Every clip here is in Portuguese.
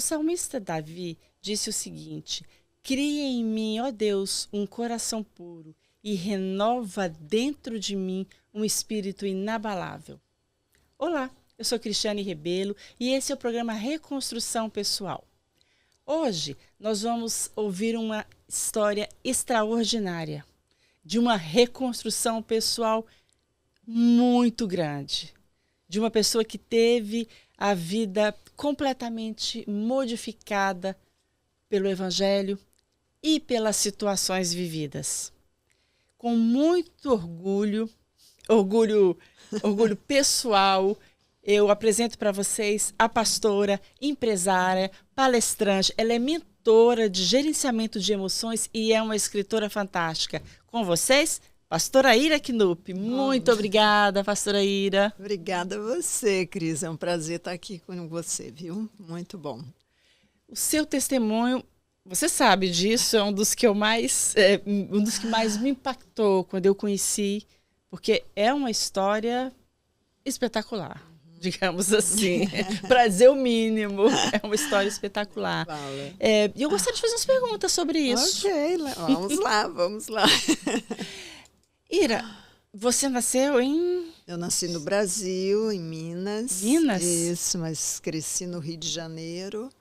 salmista Davi disse o seguinte: cria em mim, ó Deus, um coração puro e renova dentro de mim um espírito inabalável. Olá, eu sou Cristiane Rebelo e esse é o programa Reconstrução Pessoal. Hoje nós vamos ouvir uma história extraordinária de uma reconstrução pessoal muito grande, de uma pessoa que teve a vida completamente modificada pelo Evangelho e pelas situações vividas. Com muito orgulho pessoal, eu apresento para vocês a pastora, empresária, palestrante. Ela é mentora de gerenciamento de emoções e é uma escritora fantástica. Com vocês, pastora Ira Knupp. Muito obrigada, pastora Ira. Obrigada a você, Cris. É um prazer estar aqui com você, viu? Muito bom. O seu testemunho, você sabe disso, é um dos que mais me impactou quando eu conheci, porque é uma história espetacular, digamos assim, para dizer o mínimo. É uma história espetacular. E eu gostaria de fazer umas perguntas sobre isso. Ok, vamos lá. Ira, você nasceu em... Eu nasci no Brasil, em Minas. Minas? Isso, mas cresci no Rio de Janeiro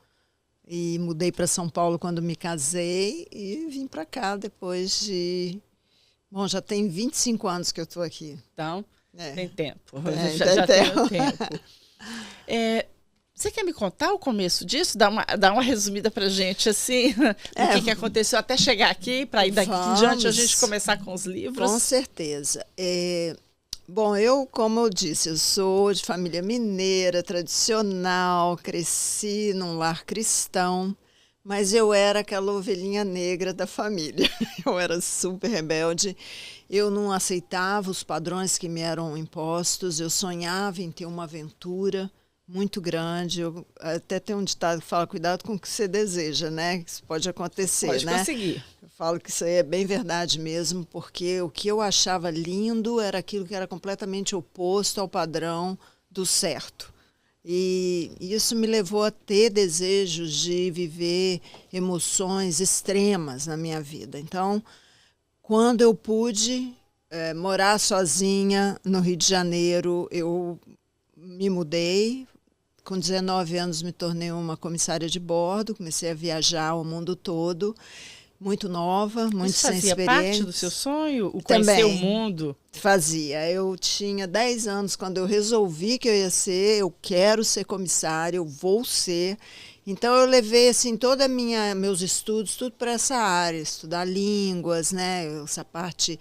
e mudei para São Paulo quando me casei e vim para cá depois de... Bom, já tem 25 anos que eu estou aqui. Então, tem tempo. Já tenho tempo. Você quer me contar o começo disso? Dar uma resumida pra gente, assim, do que aconteceu até chegar aqui, para ir daqui em diante a gente começar com os livros? Com certeza. Bom, como eu disse, eu sou de família mineira, tradicional, cresci num lar cristão, mas eu era aquela ovelhinha negra da família. Eu era super rebelde, eu não aceitava os padrões que me eram impostos, eu sonhava em ter uma aventura muito grande. Eu até tem um ditado que fala: cuidado com o que você deseja, né? Isso pode acontecer, pode né? conseguir. Eu falo que isso aí é bem verdade mesmo, porque o que eu achava lindo era aquilo que era completamente oposto ao padrão do certo. E isso me levou a ter desejos de viver emoções extremas na minha vida. Então, quando eu pude morar sozinha no Rio de Janeiro, eu me mudei. Com 19 anos me tornei uma comissária de bordo, comecei a viajar o mundo todo, muito nova, muito sem experiência. Isso fazia parte do seu sonho? O conhecer o mundo? Fazia. Eu tinha 10 anos quando eu resolvi que eu quero ser comissária, eu vou ser. Então eu levei assim toda meus estudos, tudo para essa área, estudar línguas, né, essa parte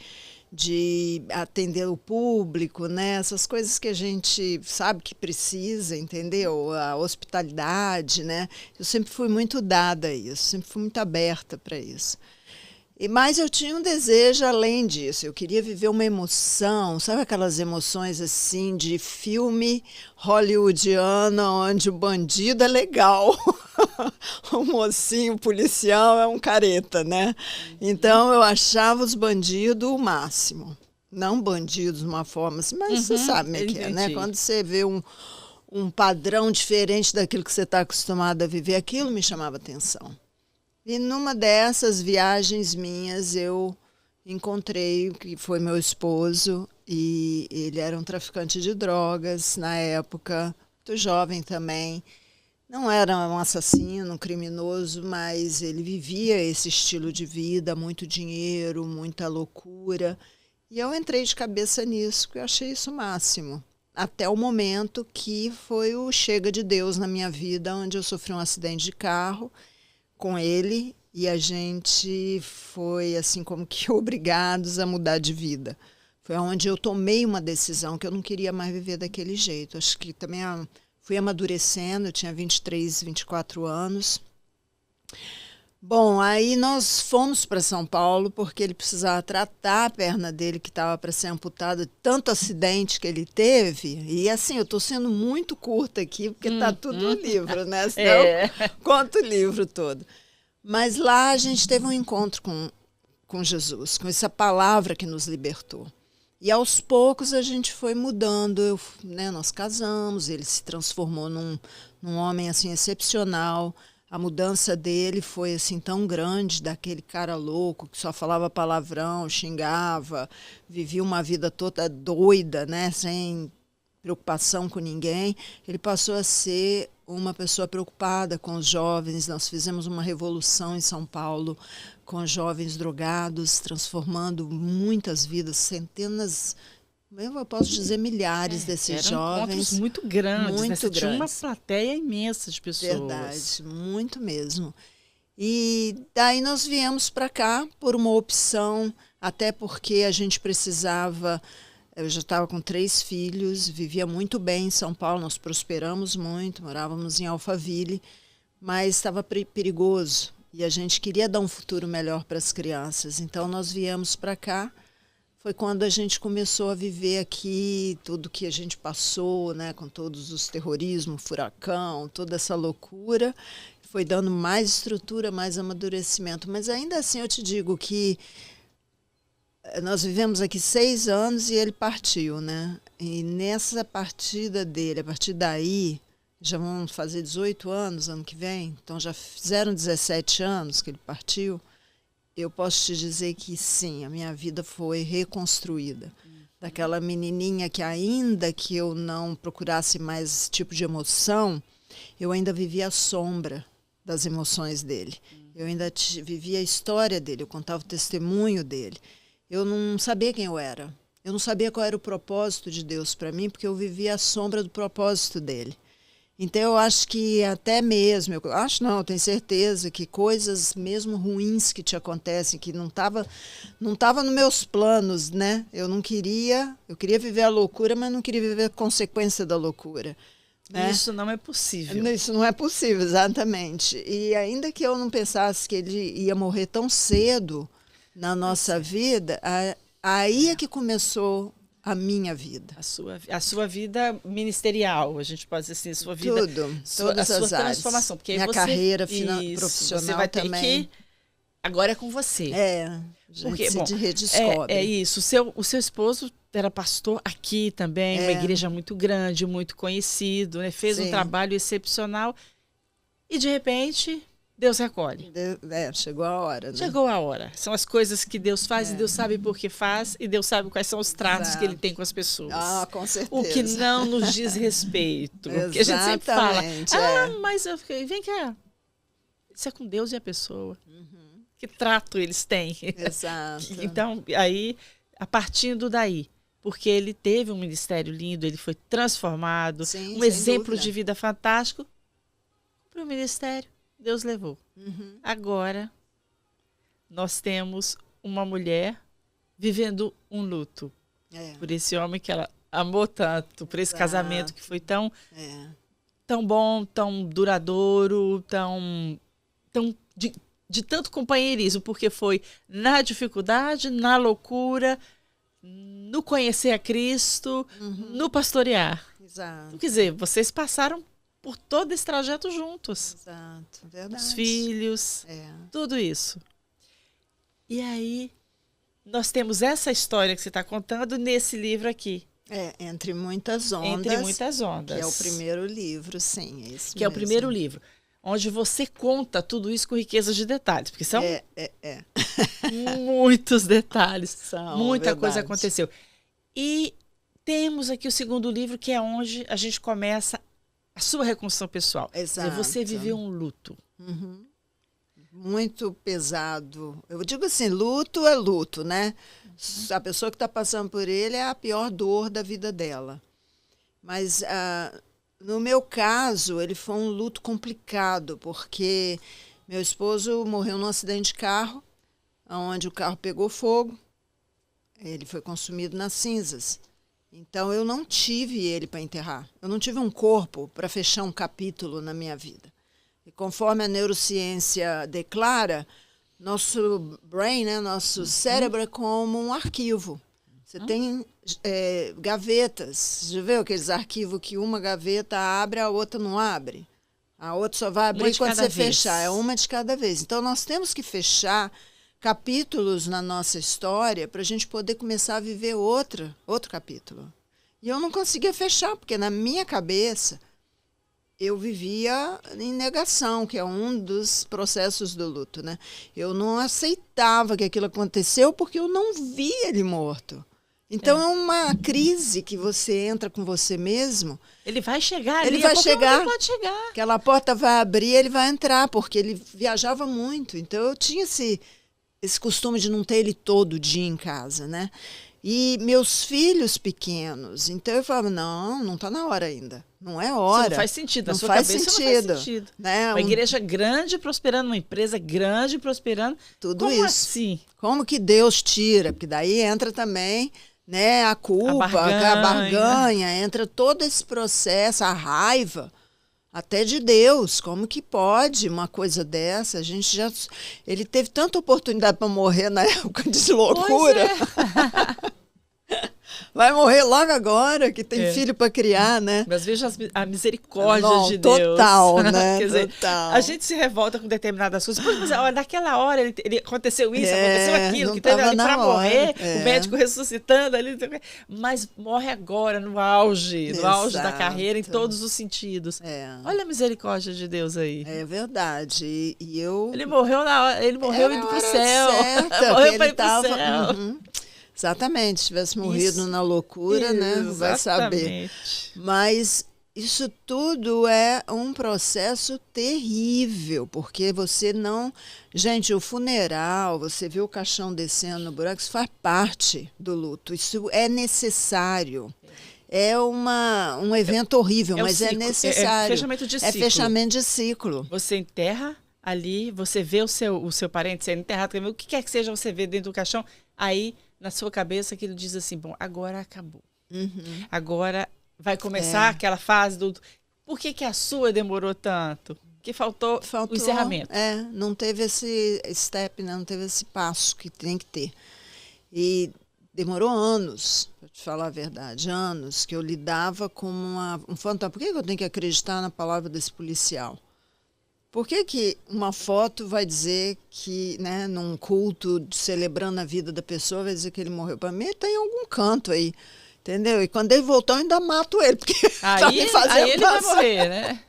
de atender o público, né? Essas coisas que a gente sabe que precisa, entendeu? A hospitalidade, né? Eu sempre fui muito dada a isso, sempre fui muito aberta para isso. Mas eu tinha um desejo além disso, eu queria viver uma emoção, sabe aquelas emoções assim de filme hollywoodiano, onde o bandido é legal, o mocinho policial é um careta, né? Então eu achava os bandidos o máximo. Não bandidos de uma forma assim, mas você sabe como é que é, né? Quando você vê um padrão diferente daquilo que você está acostumado a viver, aquilo me chamava atenção. E numa dessas viagens minhas, eu encontrei, que foi meu esposo, e ele era um traficante de drogas na época, muito jovem também. Não era um assassino, um criminoso, mas ele vivia esse estilo de vida, muito dinheiro, muita loucura. E eu entrei de cabeça nisso, porque eu achei isso o máximo. Até o momento que foi o chega de Deus na minha vida, onde eu sofri um acidente de carro com ele, e a gente foi assim como que obrigados a mudar de vida. Foi onde eu tomei uma decisão que eu não queria mais viver daquele jeito. Acho que também fui amadurecendo, eu tinha 23, 24 anos. Bom, aí nós fomos para São Paulo porque ele precisava tratar a perna dele que estava para ser amputada, de tanto acidente que ele teve. E assim, eu estou sendo muito curta aqui porque está tudo no livro, né? Senão eu conto o livro todo. Mas lá a gente teve um encontro com Jesus, com essa palavra que nos libertou. E aos poucos a gente foi mudando, nós casamos, ele se transformou num homem assim excepcional. A mudança dele foi assim tão grande, daquele cara louco que só falava palavrão, xingava, vivia uma vida toda doida, né, sem preocupação com ninguém. Ele passou a ser uma pessoa preocupada com os jovens. Nós fizemos uma revolução em São Paulo com jovens drogados, transformando muitas vidas, centenas, eu posso dizer milhares desses jovens. Encontros muito grandes, muito né? Você grandes. tinha uma plateia imensa de pessoas. Verdade, muito mesmo. E daí nós viemos para cá por uma opção, até porque a gente precisava. Eu já estava com 3 filhos, vivia muito bem em São Paulo, nós prosperamos muito, morávamos em Alphaville, mas estava perigoso e a gente queria dar um futuro melhor para as crianças. Então nós viemos para cá. Foi quando a gente começou a viver aqui tudo que a gente passou, né, com todos os terrorismos, furacão, toda essa loucura. Foi dando mais estrutura, mais amadurecimento. Mas ainda assim eu te digo que nós vivemos aqui 6 anos e ele partiu, né? E nessa partida dele, a partir daí, já vão fazer 18 anos ano que vem, então já fizeram 17 anos que ele partiu. Eu posso te dizer que sim, a minha vida foi reconstruída. Daquela menininha que ainda que eu não procurasse mais esse tipo de emoção, eu ainda vivia a sombra das emoções dele. Eu ainda vivia a história dele, eu contava o testemunho dele. Eu não sabia quem eu era. Eu não sabia qual era o propósito de Deus para mim, porque eu vivia a sombra do propósito dele. Então, eu acho que até mesmo, eu tenho certeza que coisas mesmo ruins que te acontecem, que não tava nos meus planos, né? Eu queria viver a loucura, mas não queria viver a consequência da loucura. Né? Isso não é possível. Isso não é possível, exatamente. E ainda que eu não pensasse que ele ia morrer tão cedo na nossa vida, aí é que começou a minha vida. A sua vida ministerial, a gente pode dizer assim, a sua vida. Tudo, todas as áreas. Transformação. Porque minha carreira profissional você vai ter também. que. Agora é com você. A gente se redescobre. É isso. O seu esposo era pastor aqui também, uma igreja muito grande, muito conhecido, né? Fez um trabalho excepcional. E, de repente, Deus recolhe. Chegou a hora. Né? Chegou a hora. São as coisas que Deus faz e Deus sabe por que faz e Deus sabe quais são os tratos que Ele tem com as pessoas. Com certeza. O que não nos diz respeito. Porque a gente sempre fala, mas eu fiquei, vem cá. Isso é com Deus e a pessoa. Uhum. Que trato eles têm. Exato. Então, aí, a partindo daí, porque ele teve um ministério lindo, ele foi transformado, um exemplo de vida fantástico, para o ministério. Deus levou. Uhum. Agora, nós temos uma mulher vivendo um luto por esse homem que ela amou tanto, por esse casamento que foi tão bom, tão duradouro, de tanto companheirismo, porque foi na dificuldade, na loucura, no conhecer a Cristo, no pastorear. Exato. Quer dizer, vocês passaram por todo esse trajeto juntos. Exato, verdade. Os filhos, tudo isso. E aí, nós temos essa história que você está contando nesse livro aqui. Entre Muitas Ondas. Entre Muitas Ondas. Que é o primeiro livro, sim. É isso que mesmo. É o primeiro livro, onde você conta tudo isso com riqueza de detalhes, porque são muitos detalhes, muita coisa aconteceu. E temos aqui o segundo livro, que é onde a gente começa a sua reconstrução pessoal. Exato. Você viveu um luto. Uhum. Muito pesado. Eu digo assim, luto é luto, né? Uhum. A pessoa que está passando por ele é a pior dor da vida dela. Mas, no meu caso, ele foi um luto complicado, porque meu esposo morreu num acidente de carro, onde o carro pegou fogo, ele foi consumido nas cinzas. Então, eu não tive ele para enterrar. Eu não tive um corpo para fechar um capítulo na minha vida. E conforme a neurociência declara, nosso brain, né, nosso cérebro é como um arquivo. Você tem gavetas. Você já viu aqueles arquivos que uma gaveta abre, a outra não abre? A outra só vai abrir quando você fechar. É uma de cada vez. Então, nós temos que fechar capítulos na nossa história para a gente poder começar a viver outro capítulo. E eu não conseguia fechar, porque na minha cabeça eu vivia em negação, que é um dos processos do luto, né? Eu não aceitava que aquilo aconteceu porque eu não via ele morto. Então é uma crise que você entra com você mesmo. Ele vai chegar ali, Ele vai chegar. Pode chegar. Aquela porta vai abrir, ele vai entrar, porque ele viajava muito. Então eu tinha esse costume de não ter ele todo dia em casa, né? E meus filhos pequenos. Então eu falava, não está na hora ainda. Não é hora. Isso não faz sentido. Na não sua faz cabeça sentido, não faz sentido. Né? Uma igreja grande prosperando, uma empresa grande prosperando. Tudo Como isso. assim? Como que Deus tira? Porque daí entra também, né, a culpa, a barganha, entra todo esse processo, a raiva, até de Deus. Como que pode uma coisa dessa? Ele teve tanta oportunidade para morrer na época de loucura. Vai morrer logo agora, que tem filho para criar, né? Mas veja a misericórdia de Deus. Total, né? Quer dizer, total. A gente se revolta com determinadas coisas. Por exemplo, naquela hora ele aconteceu isso, aconteceu aquilo, que teve ali para morrer, o médico ressuscitando ali. Mas morre agora, no auge da carreira, em todos os sentidos. Olha a misericórdia de Deus aí. É verdade. E eu... Ele morreu na hora, ele morreu indo pro céu. Certa, morreu para ir pro céu. Exatamente, se tivesse morrido na loucura, né? Vai saber. Mas isso tudo é um processo terrível, porque você não... Gente, o funeral, você vê o caixão descendo no buraco, isso faz parte do luto, isso é necessário. É um evento horrível, mas é necessário. É fechamento de ciclo. É fechamento de ciclo. Você enterra ali, você vê o seu parente sendo enterrado, o que quer que seja, você vê dentro do caixão, aí... Na sua cabeça, aquilo diz assim, bom, agora acabou. Agora vai começar aquela fase do... Por que a sua demorou tanto? Porque faltou o encerramento. Não teve esse step, né? Não teve esse passo que tem que ter. E demorou anos, para te falar a verdade, anos, que eu lidava com um fantasma. Por que eu tenho que acreditar na palavra desse policial? Por que uma foto vai dizer que, né, num culto celebrando a vida da pessoa, vai dizer que ele morreu? Para mim, ele está em algum canto aí, entendeu? E quando ele voltar, eu ainda mato ele, porque aí ele vai morrer, né?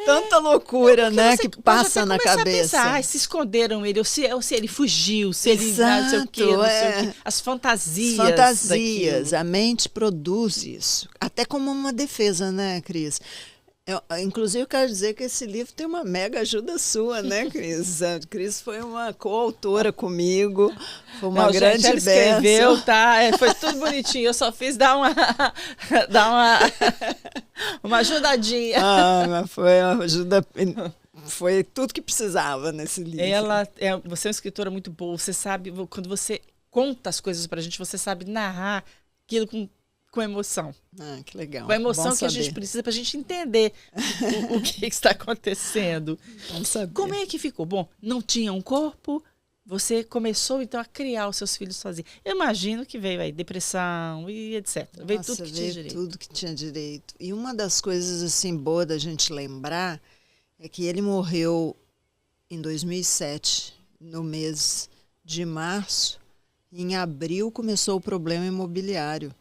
Tanta loucura, né, que passa na cabeça. Pensar, se esconderam ele, ou se ele fugiu, se ele não sei o quê, não sei o quê. As fantasias. Fantasias, a mente produz isso. Até como uma defesa, né, Cris? Inclusive, eu quero dizer que esse livro tem uma mega ajuda sua, né, Cris? A Cris foi uma coautora comigo, foi uma grande bênção. Escreveu, tá? Foi tudo bonitinho, eu só fiz dar uma ajudadinha. Mas foi uma ajuda, foi tudo que precisava nesse livro. Você é uma escritora muito boa, você sabe, quando você conta as coisas pra gente, você sabe narrar aquilo com emoção. Que legal. Com a emoção que a gente precisa para a gente entender o que está acontecendo. Vamos saber. Como é que ficou? Bom, não tinha um corpo, você começou então a criar os seus filhos sozinho. Eu imagino que veio aí depressão e etc. Veio tudo que tinha direito. Tudo que tinha direito. E uma das coisas assim boa da gente lembrar é que ele morreu em 2007, no mês de março. Em abril começou o problema imobiliário.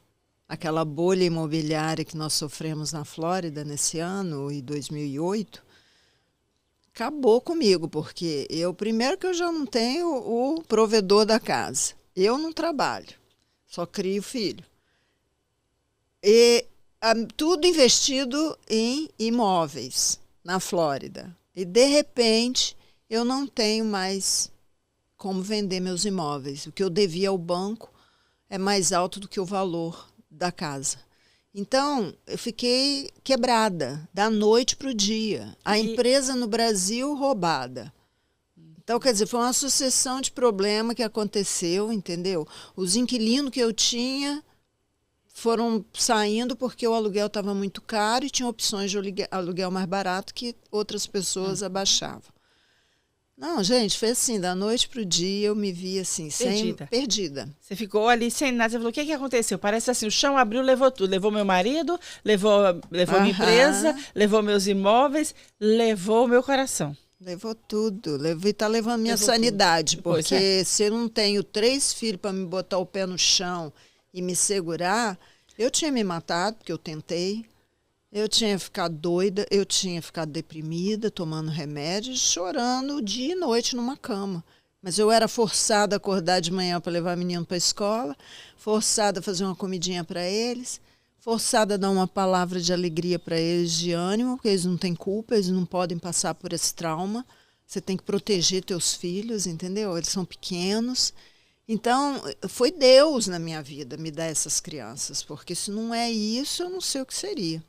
Aquela bolha imobiliária que nós sofremos na Flórida nesse ano, em 2008, acabou comigo, porque primeiro que eu já não tenho o provedor da casa. Eu não trabalho, só crio filho. E tudo investido em imóveis na Flórida. E, de repente, eu não tenho mais como vender meus imóveis. O que eu devia ao banco é mais alto do que o valor da casa. Então, eu fiquei quebrada, da noite para o dia. A empresa no Brasil roubada. Então, quer dizer, foi uma sucessão de problemas que aconteceu, entendeu? Os inquilinos que eu tinha foram saindo porque o aluguel estava muito caro e tinha opções de aluguel mais barato que outras pessoas abaixavam. Não, gente, foi assim, da noite pro dia eu me vi assim, perdida. Você ficou ali sem nada, você falou, o que aconteceu? Parece assim, o chão abriu, levou tudo. Levou meu marido, levou minha empresa, levou meus imóveis, levou meu coração. Levou tudo, tá levando minha sanidade, porque se eu não tenho 3 filhos para me botar o pé no chão e me segurar, eu tinha me matado, porque eu tentei. Eu tinha ficado doida, eu tinha ficado deprimida, tomando remédios, chorando dia e noite numa cama. Mas eu era forçada a acordar de manhã para levar menino para a escola, forçada a fazer uma comidinha para eles, forçada a dar uma palavra de alegria para eles, de ânimo, porque eles não têm culpa, eles não podem passar por esse trauma. Você tem que proteger teus filhos, entendeu? Eles são pequenos. Então, foi Deus na minha vida me dar essas crianças, porque se não é isso, eu não sei o que seria.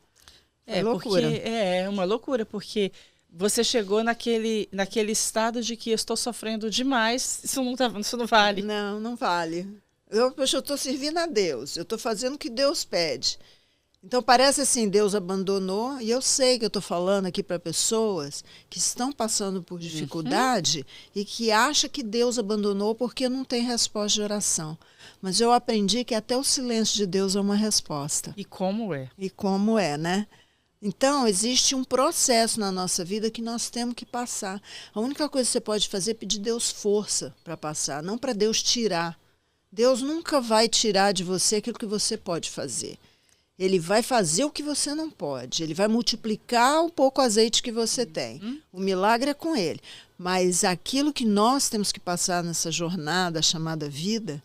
É loucura. É uma loucura, porque você chegou naquele estado de que eu estou sofrendo demais, isso não vale. Não, não vale. Eu estou servindo a Deus, eu estou fazendo o que Deus pede. Então parece assim, Deus abandonou, e eu sei que eu estou falando aqui para pessoas que estão passando por dificuldade e que acham que Deus abandonou porque não tem resposta de oração. Mas eu aprendi que até o silêncio de Deus é uma resposta. E como é? E como é, né? Então, existe um processo na nossa vida que nós temos que passar. A única coisa que você pode fazer é pedir a Deus força para passar, não para Deus tirar. Deus nunca vai tirar de você aquilo que você pode fazer. Ele vai fazer o que você não pode. Ele vai multiplicar um pouco o azeite que você tem. O milagre é com ele. Mas aquilo que nós temos que passar nessa jornada chamada vida,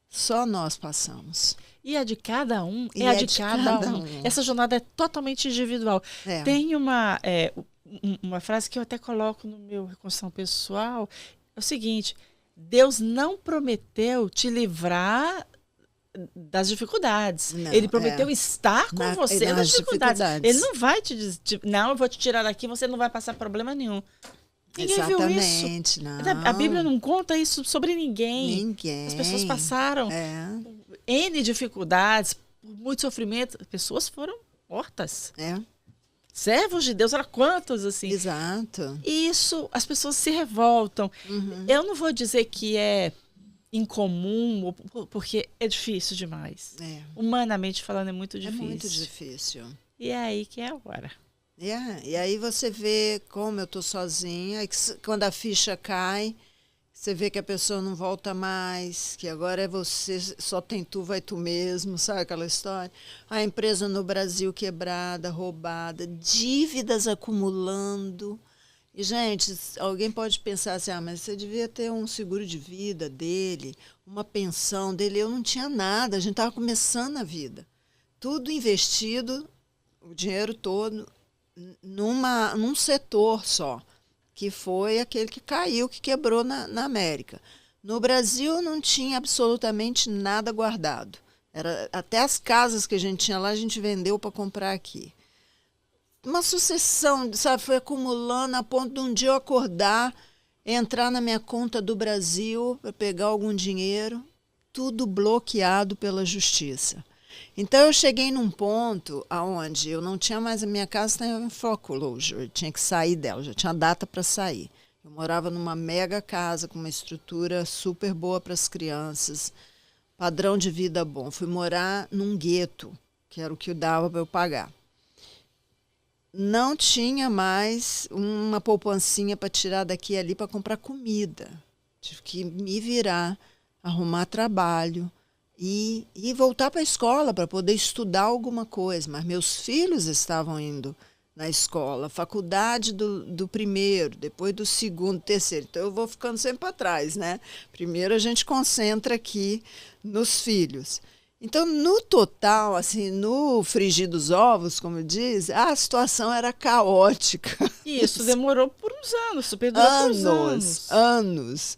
só nós passamos. E a de cada um é a de cada um. Essa jornada é totalmente individual. É. Tem uma frase que eu até coloco no meu Reconstrução Pessoal, é o seguinte: Deus não prometeu te livrar das dificuldades. Não, Ele prometeu estar com você nas dificuldades. Ele não vai te dizer, não, eu vou te tirar daqui, você não vai passar problema nenhum. Ninguém Exatamente, viu isso. Não. A Bíblia não conta isso sobre ninguém. Ninguém. As pessoas passaram N dificuldades, por muito sofrimento. As pessoas foram mortas. Servos de Deus, olha quantos assim. Exato. Isso, as pessoas se revoltam. Eu não vou dizer que é incomum, porque é difícil demais. Humanamente falando, é muito difícil. É muito difícil. E é aí que é agora. E aí você vê como eu estou sozinha, e quando a ficha cai, você vê que a pessoa não volta mais, que agora é você, só tem tu, vai tu mesmo, sabe aquela história? A empresa no Brasil quebrada, roubada, dívidas acumulando. E, gente, alguém pode pensar assim, mas você devia ter um seguro de vida dele, uma pensão dele. Eu não tinha nada, a gente estava começando a vida. Tudo investido, o dinheiro todo, num setor só, que foi aquele que caiu, que quebrou na América. No Brasil não tinha absolutamente nada guardado. Até as casas que a gente tinha lá, a gente vendeu para comprar aqui. Uma sucessão, sabe, foi acumulando a ponto de um dia eu acordar, entrar na minha conta do Brasil para pegar algum dinheiro, tudo bloqueado pela justiça. Então eu cheguei num ponto onde eu não tinha mais a minha casa, estava em foreclosure, eu tinha que sair dela, já tinha data para sair. Eu morava numa mega casa com uma estrutura super boa para as crianças, padrão de vida bom. Fui morar num gueto, que era o que dava para eu pagar. Não tinha mais uma poupancinha para tirar daqui e ali para comprar comida. Tive que me virar, arrumar trabalho e voltar para a escola para poder estudar alguma coisa. Mas meus filhos estavam indo na escola, faculdade do primeiro, depois do segundo, terceiro. Então eu vou ficando sempre para trás, né? Primeiro a gente concentra aqui nos filhos. Então, no total, assim, no frigir dos ovos, como diz, a situação era caótica. E isso demorou por uns anos, perdurou por uns anos. Anos.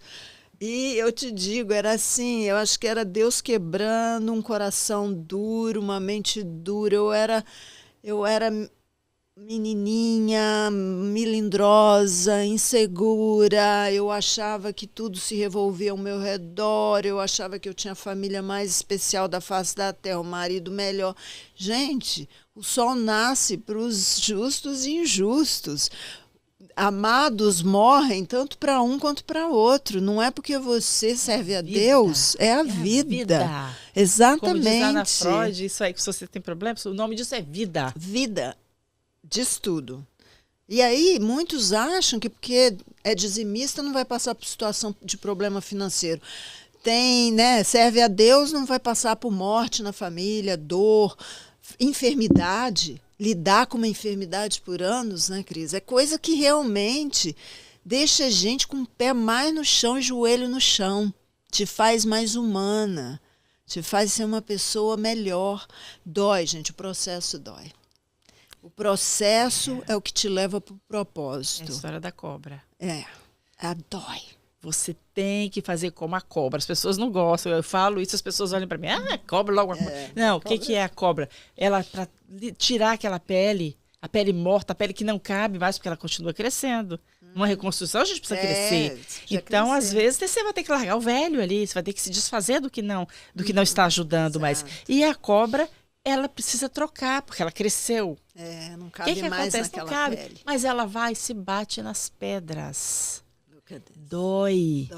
E eu te digo, era assim, eu acho que era Deus quebrando um coração duro, uma mente dura. Eu era menininha, melindrosa, insegura, eu achava que tudo se revolvia ao meu redor, eu achava que eu tinha a família mais especial da face da terra, o marido melhor. Gente, o sol nasce para os justos e injustos. Amados morrem tanto para um quanto para outro. Não é porque você serve a Deus, é a vida. Exatamente. Como diz Ana Freud, isso aí, que se você tem problema, o nome disso é vida. Vida. Diz tudo. E aí, muitos acham que porque é dizimista não vai passar por situação de problema financeiro. Serve a Deus, não vai passar por morte na família, dor, enfermidade. lidar com uma enfermidade por anos, né, Cris? É coisa que realmente deixa a gente com o pé mais no chão e joelho no chão. Te faz mais humana, te faz ser uma pessoa melhor. Dói, gente, o processo dói. O processo é o que te leva para o propósito. É a história da cobra. Dói. Você tem que fazer como a cobra. As pessoas não gostam. Eu falo isso, as pessoas olham para mim. Cobra logo. Não, o que é a cobra? Ela, para tirar aquela pele, a pele morta, a pele que não cabe mais, porque ela continua crescendo. Uma reconstrução a gente precisa crescer. Então, às vezes, você vai ter que largar o velho ali. Você vai ter que se desfazer do que não está ajudando mais. E a cobra, ela precisa trocar, porque ela cresceu. Não cabe que mais acontece? naquela não cabe. pele. Mas ela vai e se bate nas pedras. Dói.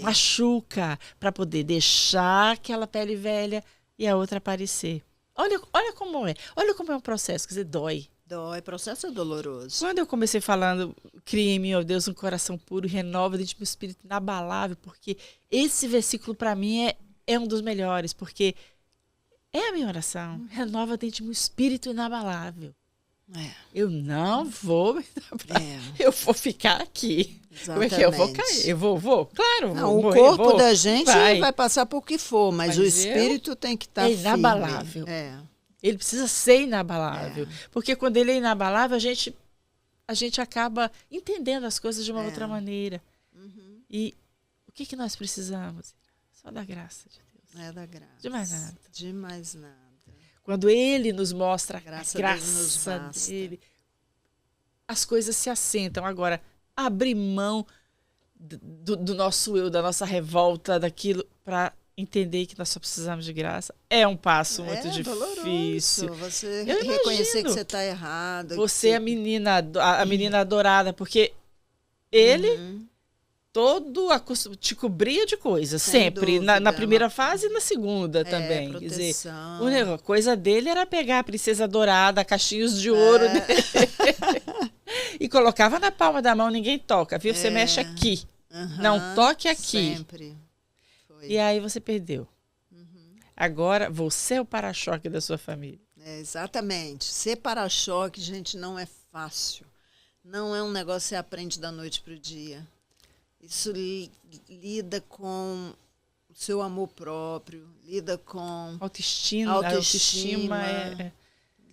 Machuca, para poder deixar aquela pele velha e a outra aparecer. Olha como é. Olha como é um processo, quer dizer, dói. Dói, o processo é doloroso. Quando eu comecei falando, cria em mim, ó Deus, um coração puro, renova dentro do meu espírito inabalável, porque esse versículo para mim é um dos melhores, porque é a minha oração. Renova dentro do meu espírito inabalável. Eu não vou, eu vou ficar aqui. Exatamente. Como é que eu vou cair? Eu vou, claro. Não, vou o morrer, corpo da gente vai passar por que for, mas o espírito tem que estar firme. Inabalável. Ele precisa ser inabalável. Porque quando ele é inabalável, a gente acaba entendendo as coisas de uma outra maneira. E o que nós precisamos? Só da graça de Deus. É da graça. De mais nada. De mais nada. Quando ele nos mostra a graça dele, as coisas se assentam. Agora, abrir mão do nosso eu, da nossa revolta, daquilo, para entender que nós só precisamos de graça, é um passo muito difícil. Doloroso. Você reconhecer que você está errado. Você é a menina adorada, porque ele todo te cobria de coisas, sempre. Na primeira fase e na segunda também. Quer dizer, a coisa dele era pegar a princesa dourada, cachinhos de ouro dele, e colocava na palma da mão, ninguém toca, viu? Você mexe aqui. Não toque aqui. Sempre. E aí você perdeu. Agora você é o para-choque da sua família. Exatamente. Ser para-choque, gente, não é fácil. Não é um negócio que você aprende da noite para o dia. Isso lida com o seu amor próprio, lida com autoestima.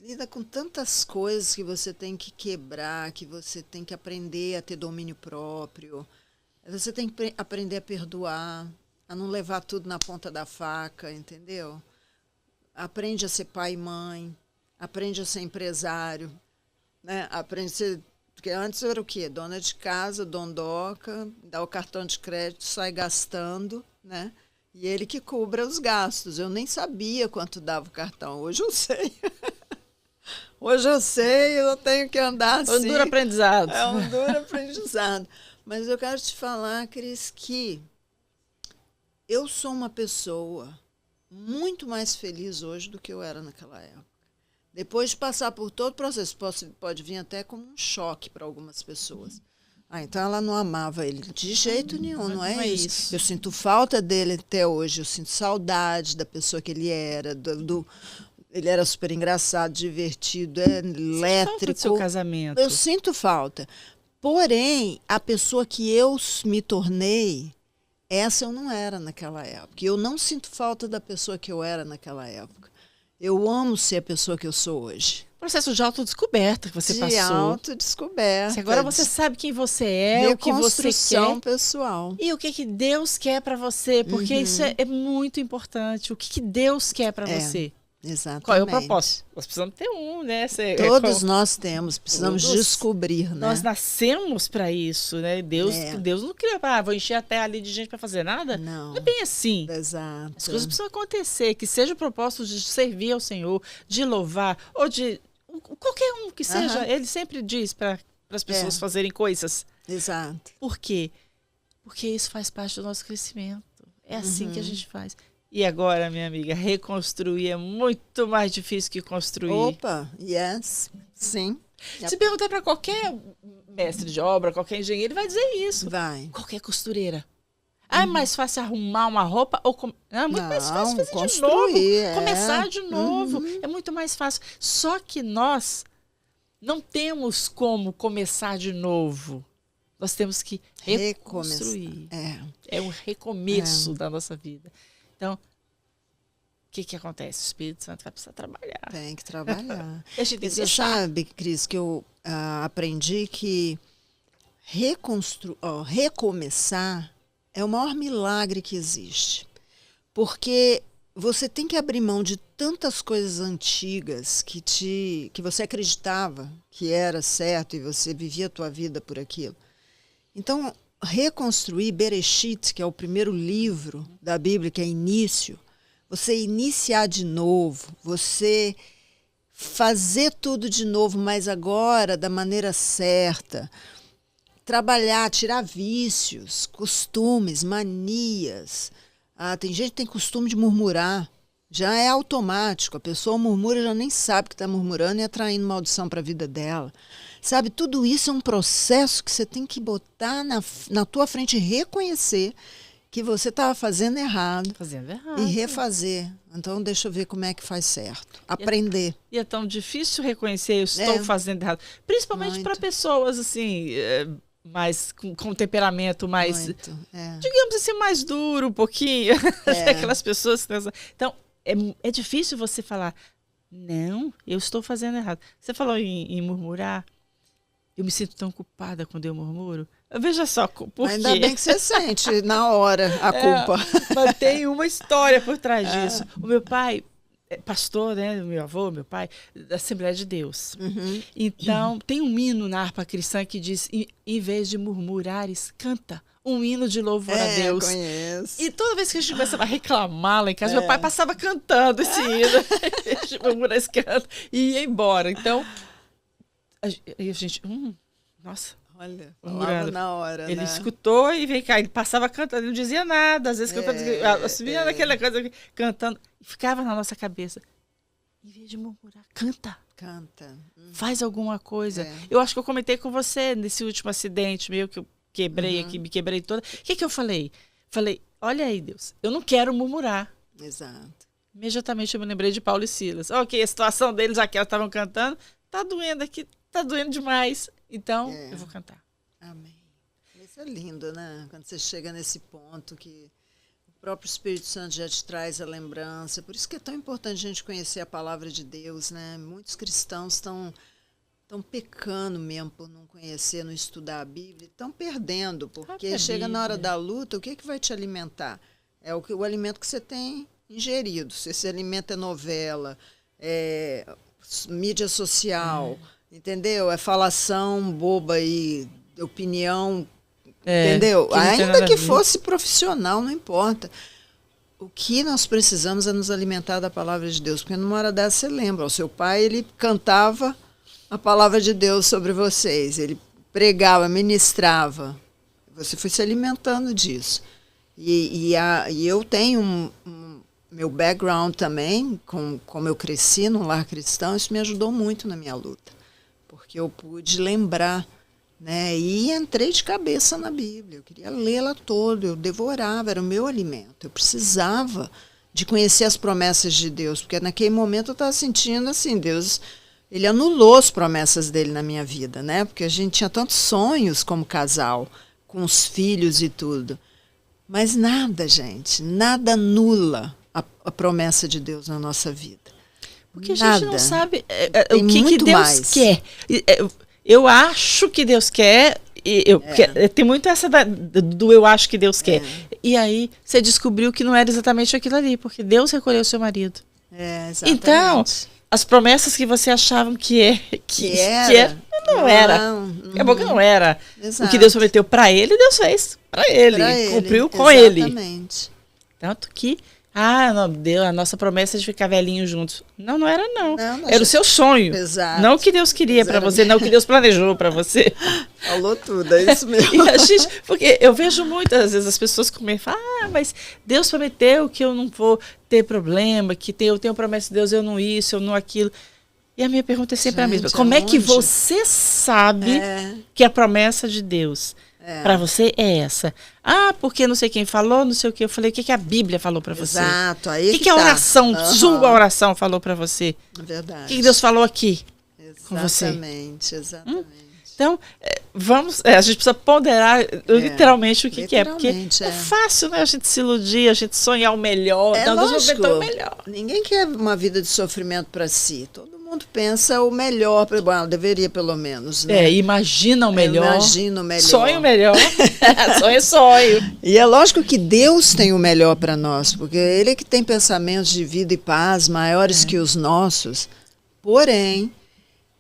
Lida com tantas coisas que você tem que quebrar, que você tem que aprender a ter domínio próprio. Você tem que aprender a perdoar, a não levar tudo na ponta da faca, entendeu? Aprende a ser pai e mãe, aprende a ser empresário, né? Aprende a ser... Porque antes era o quê? Dona de casa, dondoca, dá o cartão de crédito, sai gastando, né? E ele que cubra os gastos. Eu nem sabia quanto dava o cartão. Hoje eu sei. Hoje eu sei, eu tenho que andar assim. É um duro aprendizado. É um duro aprendizado. Mas eu quero te falar, Cris, que eu sou uma pessoa muito mais feliz hoje do que eu era naquela época. Depois de passar por todo o processo, pode vir até como um choque para algumas pessoas. Então ela não amava ele de jeito nenhum, não é isso. Eu sinto falta dele até hoje, eu sinto saudade da pessoa que ele era, ele era super engraçado, divertido, elétrico. Falta do seu casamento. Eu sinto falta. Porém, a pessoa que eu me tornei, essa eu não era naquela época. Eu não sinto falta da pessoa que eu era naquela época. Eu amo ser a pessoa que eu sou hoje. Processo de autodescoberta que você passou. De autodescoberta. Agora você sabe quem você é, o que você quer. Reconstrução pessoal. E o que Deus quer para você, porque isso é muito importante. O que Deus quer para você. Exatamente. Qual é o propósito? Nós precisamos ter né? Todos nós temos, precisamos descobrir, né? Nós nascemos para isso, né? Deus não criou para vou encher a terra ali de gente para fazer nada. Não é bem assim. Exato. As coisas precisam acontecer, que seja o propósito de servir ao Senhor, de louvar, ou de qualquer um que seja. Ele sempre diz para as pessoas fazerem coisas. Exato. Por quê? Porque isso faz parte do nosso crescimento. É assim que a gente faz. E agora, minha amiga, reconstruir é muito mais difícil que construir. Opa, sim. Se perguntar para qualquer mestre de obra, qualquer engenheiro, ele vai dizer isso. Vai. Qualquer costureira. Ah, é mais fácil arrumar uma roupa ou... Não, é muito mais fácil fazer de novo. Começar de novo. É muito mais fácil. Só que nós não temos como começar de novo. Nós temos que reconstruir. É um recomeço da nossa vida. Então, o que acontece? O Espírito Santo vai precisar trabalhar. Tem que trabalhar. E você sabe, Cris, que eu aprendi que recomeçar é o maior milagre que existe. Porque você tem que abrir mão de tantas coisas antigas que você acreditava que era certo e você vivia a tua vida por aquilo. Então, reconstruir Bereshit, que é o primeiro livro da Bíblia, que é início, você iniciar de novo, você fazer tudo de novo, mas agora da maneira certa, trabalhar, tirar vícios, costumes, manias. Tem gente que tem costume de murmurar, já é automático, a pessoa murmura, já nem sabe que está murmurando e atraindo maldição para a vida dela. Sabe, tudo isso é um processo que você tem que botar na tua frente e reconhecer que você estava fazendo errado. E refazer. Então, deixa eu ver como é que faz certo. Aprender. E é tão difícil reconhecer, eu estou fazendo errado. Principalmente para pessoas, assim, mais com temperamento mais, digamos assim, mais duro um pouquinho. Aquelas pessoas que... Então, é difícil você falar, não, eu estou fazendo errado. Você falou em murmurar. Eu me sinto tão culpada quando eu murmuro. Veja só, por quê? Ainda bem que você sente na hora a culpa. Mas tem uma história por trás disso. O meu pai, pastor, né? Meu avô, meu pai, da Assembleia de Deus. Então, tem um hino na harpa cristã que diz, em vez de murmurares, canta um hino de louvor a Deus. Conheço. E toda vez que a gente começava a reclamar lá em casa, meu pai passava cantando esse hino. Em vez de murmurar esse canto, e ia embora. Então... E a gente, nossa. Olha, falava na hora, ele escutou e veio cá, ele passava cantando, ele não dizia nada, às vezes cantando, subia naquela coisa, cantando, e ficava na nossa cabeça. Em vez de murmurar, canta. Faz alguma coisa. Eu acho que eu comentei com você nesse último acidente meu, que eu quebrei aqui, me quebrei toda. O que eu falei? Falei, olha aí, Deus, eu não quero murmurar. Exato. Imediatamente eu me lembrei de Paulo e Silas. Ok, a situação deles aqui, elas estavam cantando, tá doendo aqui. Tá doendo demais, então eu vou cantar. Amém. Isso é lindo, né? Quando você chega nesse ponto que o próprio Espírito Santo já te traz a lembrança. Por isso que é tão importante a gente conhecer a palavra de Deus, né? Muitos cristãos estão pecando mesmo por não conhecer, não estudar a Bíblia, estão perdendo, porque chega na hora da luta, o que vai te alimentar? É o alimento que você tem ingerido. Se esse alimento é novela, mídia social... Entendeu? É falação boba e opinião, entendeu? Ainda que fosse profissional, não importa. O que nós precisamos é nos alimentar da palavra de Deus. Porque numa hora dessa você lembra, o seu pai, ele cantava a palavra de Deus sobre vocês. Ele pregava, ministrava. Você foi se alimentando disso. E eu tenho meu background também, como eu cresci num lar cristão, isso me ajudou muito na minha luta. Porque eu pude lembrar, né? E entrei de cabeça na Bíblia. Eu queria lê-la toda, eu devorava, era o meu alimento. Eu precisava de conhecer as promessas de Deus, porque naquele momento eu estava sentindo assim, Deus, ele anulou as promessas dele na minha vida, né? Porque a gente tinha tantos sonhos como casal, com os filhos e tudo. Mas nada, gente, nada anula a promessa de Deus na nossa vida. Porque a gente não sabe o que Deus quer. Eu acho que Deus quer. Tem muito essa do eu acho que Deus quer. E aí você descobriu que não era exatamente aquilo ali, porque Deus recolheu o seu marido. Exatamente. Então, as promessas que você achavam que era, não era. Acabou que não era. Exato. O que Deus prometeu para ele, Deus fez para ele. Cumpriu com ele. Exatamente. Tanto que não, Deus, a nossa promessa é de ficar velhinhos juntos. Não era não. Era o seu sonho. Exato. Não o que Deus queria para você, não o que Deus planejou para você. Falou tudo, é isso mesmo. Porque eu vejo muitas vezes as pessoas comigo falam, mas Deus prometeu que eu não vou ter problema, que eu tenho promessa de Deus, eu não isso, eu não aquilo. E a minha pergunta é sempre a mesma. Como é que você sabe que a promessa de Deus Para você é essa. Ah, porque não sei quem falou, não sei o que. Eu falei, o que, que a Bíblia falou para você? Exato. Aí o que, que a oração, Uhum. sua oração falou para você? Verdade. O que, que Deus falou aqui com você? Exatamente, exatamente. Então, vamos, a gente precisa ponderar literalmente o que, é, porque é fácil, né? A gente se iludir, a gente sonhar o melhor, lógico, o melhor. Ninguém quer uma vida de sofrimento para si. Todo mundo pensa o melhor, bom, deveria pelo menos, né? Imagina o melhor. Imagina o melhor. Sonho o melhor. sonho. E é lógico que Deus tem o melhor para nós, porque Ele é que tem pensamentos de vida e paz maiores que os nossos. Porém,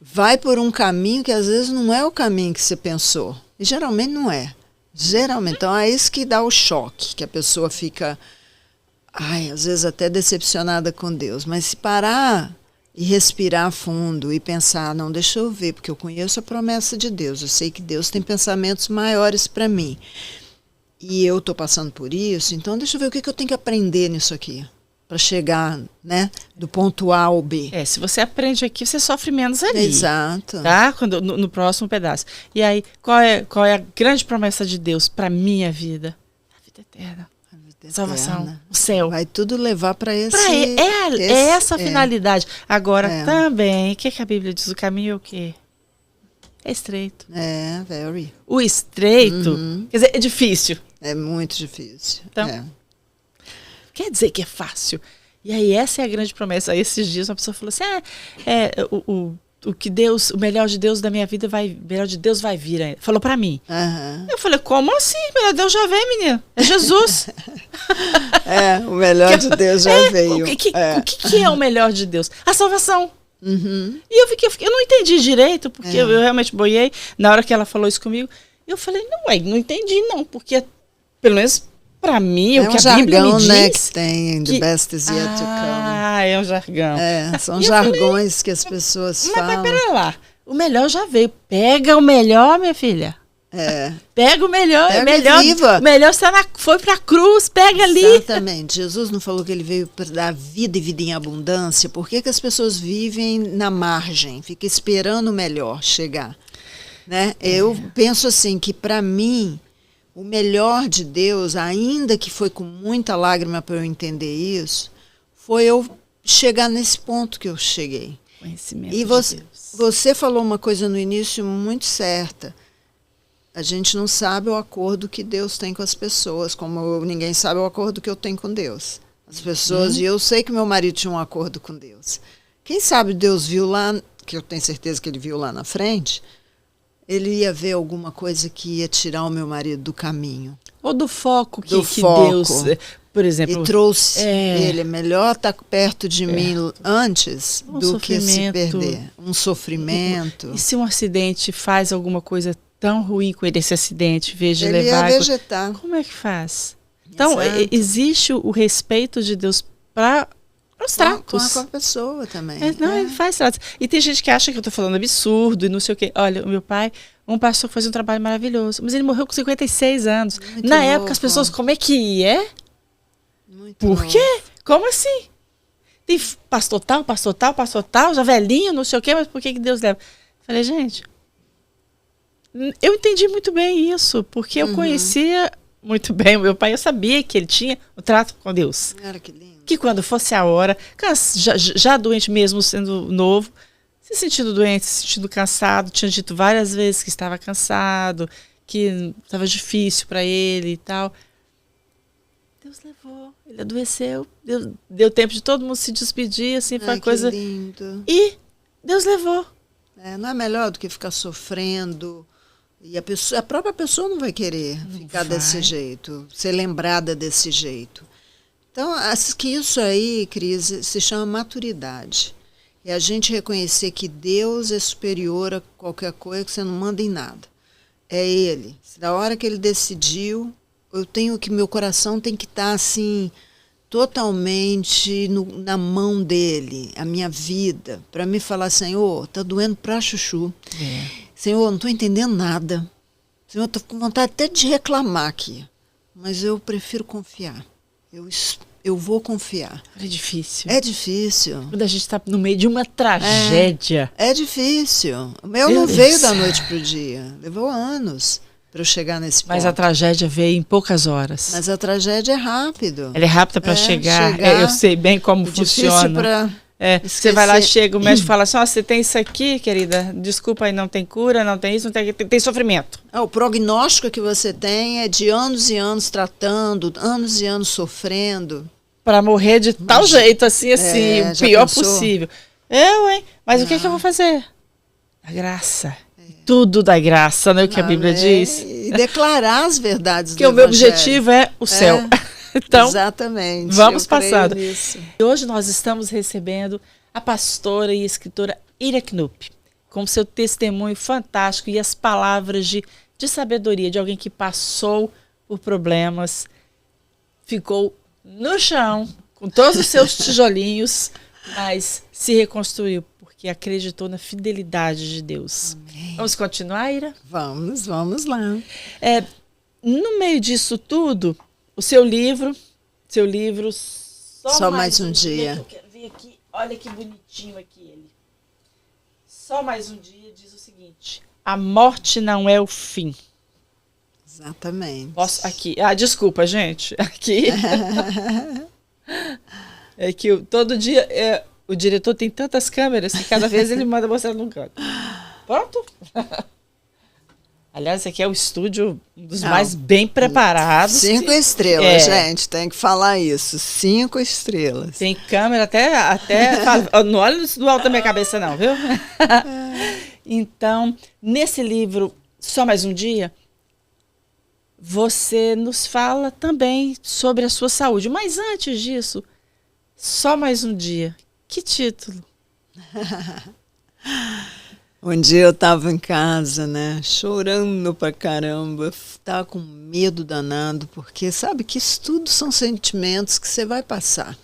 vai por um caminho que às vezes não é o caminho que você pensou. E geralmente não é. Geralmente. Então é isso que dá o choque, que a pessoa fica, às vezes até decepcionada com Deus. Mas se parar e respirar fundo e pensar, não, deixa eu ver, porque eu conheço a promessa de Deus. Eu sei que Deus tem pensamentos maiores para mim. E eu estou passando por isso, então deixa eu ver o que eu tenho que aprender nisso aqui. Para chegar, né, do ponto A ao B. Se você aprende aqui, você sofre menos ali. Exato. Tá? No próximo pedaço. E aí, qual é a grande promessa de Deus para minha vida? A vida eterna. A vida salvação. Eterna. O céu. Vai tudo levar para esse... É essa a finalidade. Agora, também, o que a Bíblia diz? O caminho é o quê? É estreito. Very. O estreito, quer dizer, é difícil. É muito difícil. Então, quer dizer que é fácil. E aí essa é a grande promessa. Aí, esses dias uma pessoa falou assim, o que Deus, o melhor de Deus da minha vida melhor de Deus vai vir ainda. Falou pra mim. Eu falei, como assim? O melhor de Deus já veio, menina. É Jesus. O melhor de Deus já veio. O que é o melhor de Deus? A salvação. E eu não entendi direito, porque eu realmente boiei. Na hora que ela falou isso comigo, eu falei, não entendi não, porque pelo menos para mim, o que a Bíblia me diz... né, que tem, the best is yet to come. É um jargão. São jargões que as pessoas falam. Mas pera lá, o melhor já veio. Pega o melhor, minha filha. Pega o melhor. Viva. O melhor foi para a cruz, pega ali. Exatamente. Jesus não falou que ele veio para dar vida e vida em abundância? Por que as pessoas vivem na margem, ficam esperando o melhor chegar? Né? Eu penso assim, que para mim... O melhor de Deus, ainda que foi com muita lágrima para eu entender isso, foi eu chegar nesse ponto que eu cheguei. Conhecimento e você falou uma coisa no início muito certa. A gente não sabe o acordo que Deus tem com as pessoas, como ninguém sabe o acordo que eu tenho com Deus. As pessoas, e eu sei que meu marido tinha um acordo com Deus. Quem sabe Deus viu lá, que eu tenho certeza que ele viu lá na frente... Ele ia ver alguma coisa que ia tirar o meu marido do caminho. Ou do foco que Deus, por exemplo... E trouxe ele. É melhor estar perto de mim antes do que se perder. Um sofrimento. E se um acidente faz alguma coisa tão ruim com ele, esse acidente, em vez de ele levar... Ele ia vegetar. Como é que faz? Então, existe o respeito de Deus para... os tratos. Com a pessoa também. Ele faz tratos. E tem gente que acha que eu estou falando absurdo e não sei o quê. Olha, o meu pai, um pastor que fazia um trabalho maravilhoso, mas ele morreu com 56 anos. Muito Na louco. época, as pessoas, como é que é? Muito Por quê? Como assim? Tem pastor tal, já velhinho, não sei o quê, mas por que Deus leva? Falei, gente, eu entendi muito bem isso, porque eu conhecia muito bem o meu pai, eu sabia que ele tinha o trato com Deus. Cara, que lindo. Que quando fosse a hora, já doente mesmo, sendo novo, se sentindo doente, se sentindo cansado, tinha dito várias vezes que estava cansado, que estava difícil para ele e tal. Deus levou, ele adoeceu, deu tempo de todo mundo se despedir, assim, foi uma coisa... lindo. E Deus levou. Não é melhor do que ficar sofrendo... E a própria pessoa não vai querer ficar desse jeito, ser lembrada desse jeito. Então, acho que isso aí, Cris, se chama maturidade. É a gente reconhecer que Deus é superior a qualquer coisa, que você não manda em nada. É Ele. Da hora que Ele decidiu, meu coração tem que estar assim, totalmente na mão dEle, a minha vida, para me falar, Senhor, está doendo pra chuchu. Senhor, eu não estou entendendo nada. Senhor, eu estou com vontade até de reclamar aqui. Mas eu prefiro confiar. Eu vou confiar. É difícil. É difícil. Quando a gente está no meio de uma tragédia. É difícil. O meu não veio da noite para o dia. Levou anos. para eu chegar nesse ponto. Mas a tragédia veio em poucas horas. Mas a tragédia é rápido. Ela é rápida para chegar. Eu sei bem como funciona. Você vai lá, chega, o médico fala assim, você tem isso aqui, querida, desculpa aí, não tem cura, não tem isso, não tem sofrimento. O prognóstico que você tem é de anos e anos tratando, anos e anos sofrendo. Para morrer de tal jeito, assim, o pior possível. Mas o que eu vou fazer? A graça. Tudo da graça, não é o que a Bíblia diz? E declarar as verdades do Evangelho. Porque o meu objetivo é o céu. Então, exatamente. Vamos passando. E hoje nós estamos recebendo a pastora e escritora Ira Knupp, com seu testemunho fantástico e as palavras de sabedoria de alguém que passou por problemas, ficou no chão, com todos os seus tijolinhos, mas se reconstruiu, porque acreditou na fidelidade de Deus. Amém. Vamos continuar, Ira? Vamos lá. No meio disso tudo, o seu livro Só Mais um Dia. Eu quero ver aqui, olha que bonitinho aqui ele. Só Mais um Dia diz o seguinte: a morte não é o fim. Exatamente. Aqui. Desculpa, gente. Aqui. É que todo dia o diretor tem tantas câmeras que cada vez ele manda mostrar num canto. Pronto? Aliás, esse aqui é o estúdio dos mais bem preparados. 5 estrelas, gente. Tem que falar isso. 5 estrelas. Tem câmera até não olha no alto da minha cabeça, não, viu? Então, nesse livro, Só Mais um Dia, você nos fala também sobre a sua saúde. Mas antes disso, Só Mais um Dia. Que título? Um dia eu estava em casa, né, chorando pra caramba, tava com medo danado, porque sabe que isso tudo são sentimentos que você vai passar.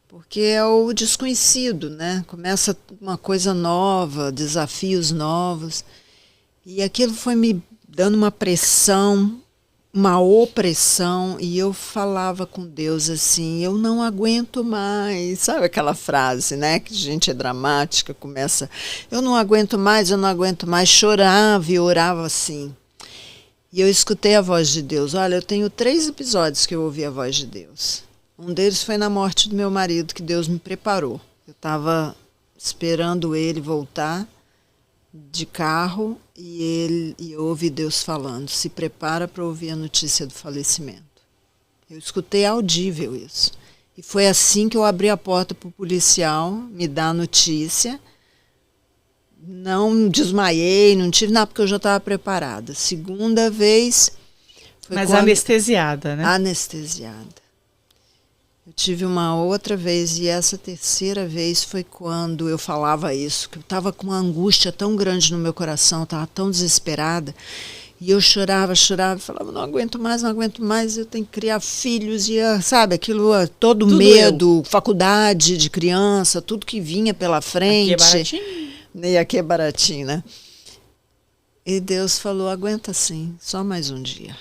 Porque é o desconhecido, né? Começa uma coisa nova, desafios novos. E aquilo foi me dando uma pressão, uma opressão, e eu falava com Deus assim, eu não aguento mais. Sabe aquela frase, né, que a gente é dramática, começa, eu não aguento mais, chorava e orava assim. E eu escutei a voz de Deus. Olha, eu tenho 3 episódios que eu ouvi a voz de Deus. Um deles foi na morte do meu marido, que Deus me preparou. Eu estava esperando ele voltar de carro e eu ouvi Deus falando, se prepara para ouvir a notícia do falecimento. Eu escutei audível isso. E foi assim que eu abri a porta para o policial me dar a notícia. Não desmaiei, não tive nada, porque eu já estava preparada. Segunda vez... Mas anestesiada, né? Anestesiada. Eu tive uma outra vez, e essa terceira vez foi quando eu falava isso, que eu estava com uma angústia tão grande no meu coração, estava tão desesperada, e eu chorava, e falava, não aguento mais, eu tenho que criar filhos, e sabe, aquilo, todo tudo medo, faculdade de criança, tudo que vinha pela frente. Aqui é baratinho. E aqui é baratinho, né? E Deus falou, aguenta sim, só mais um dia.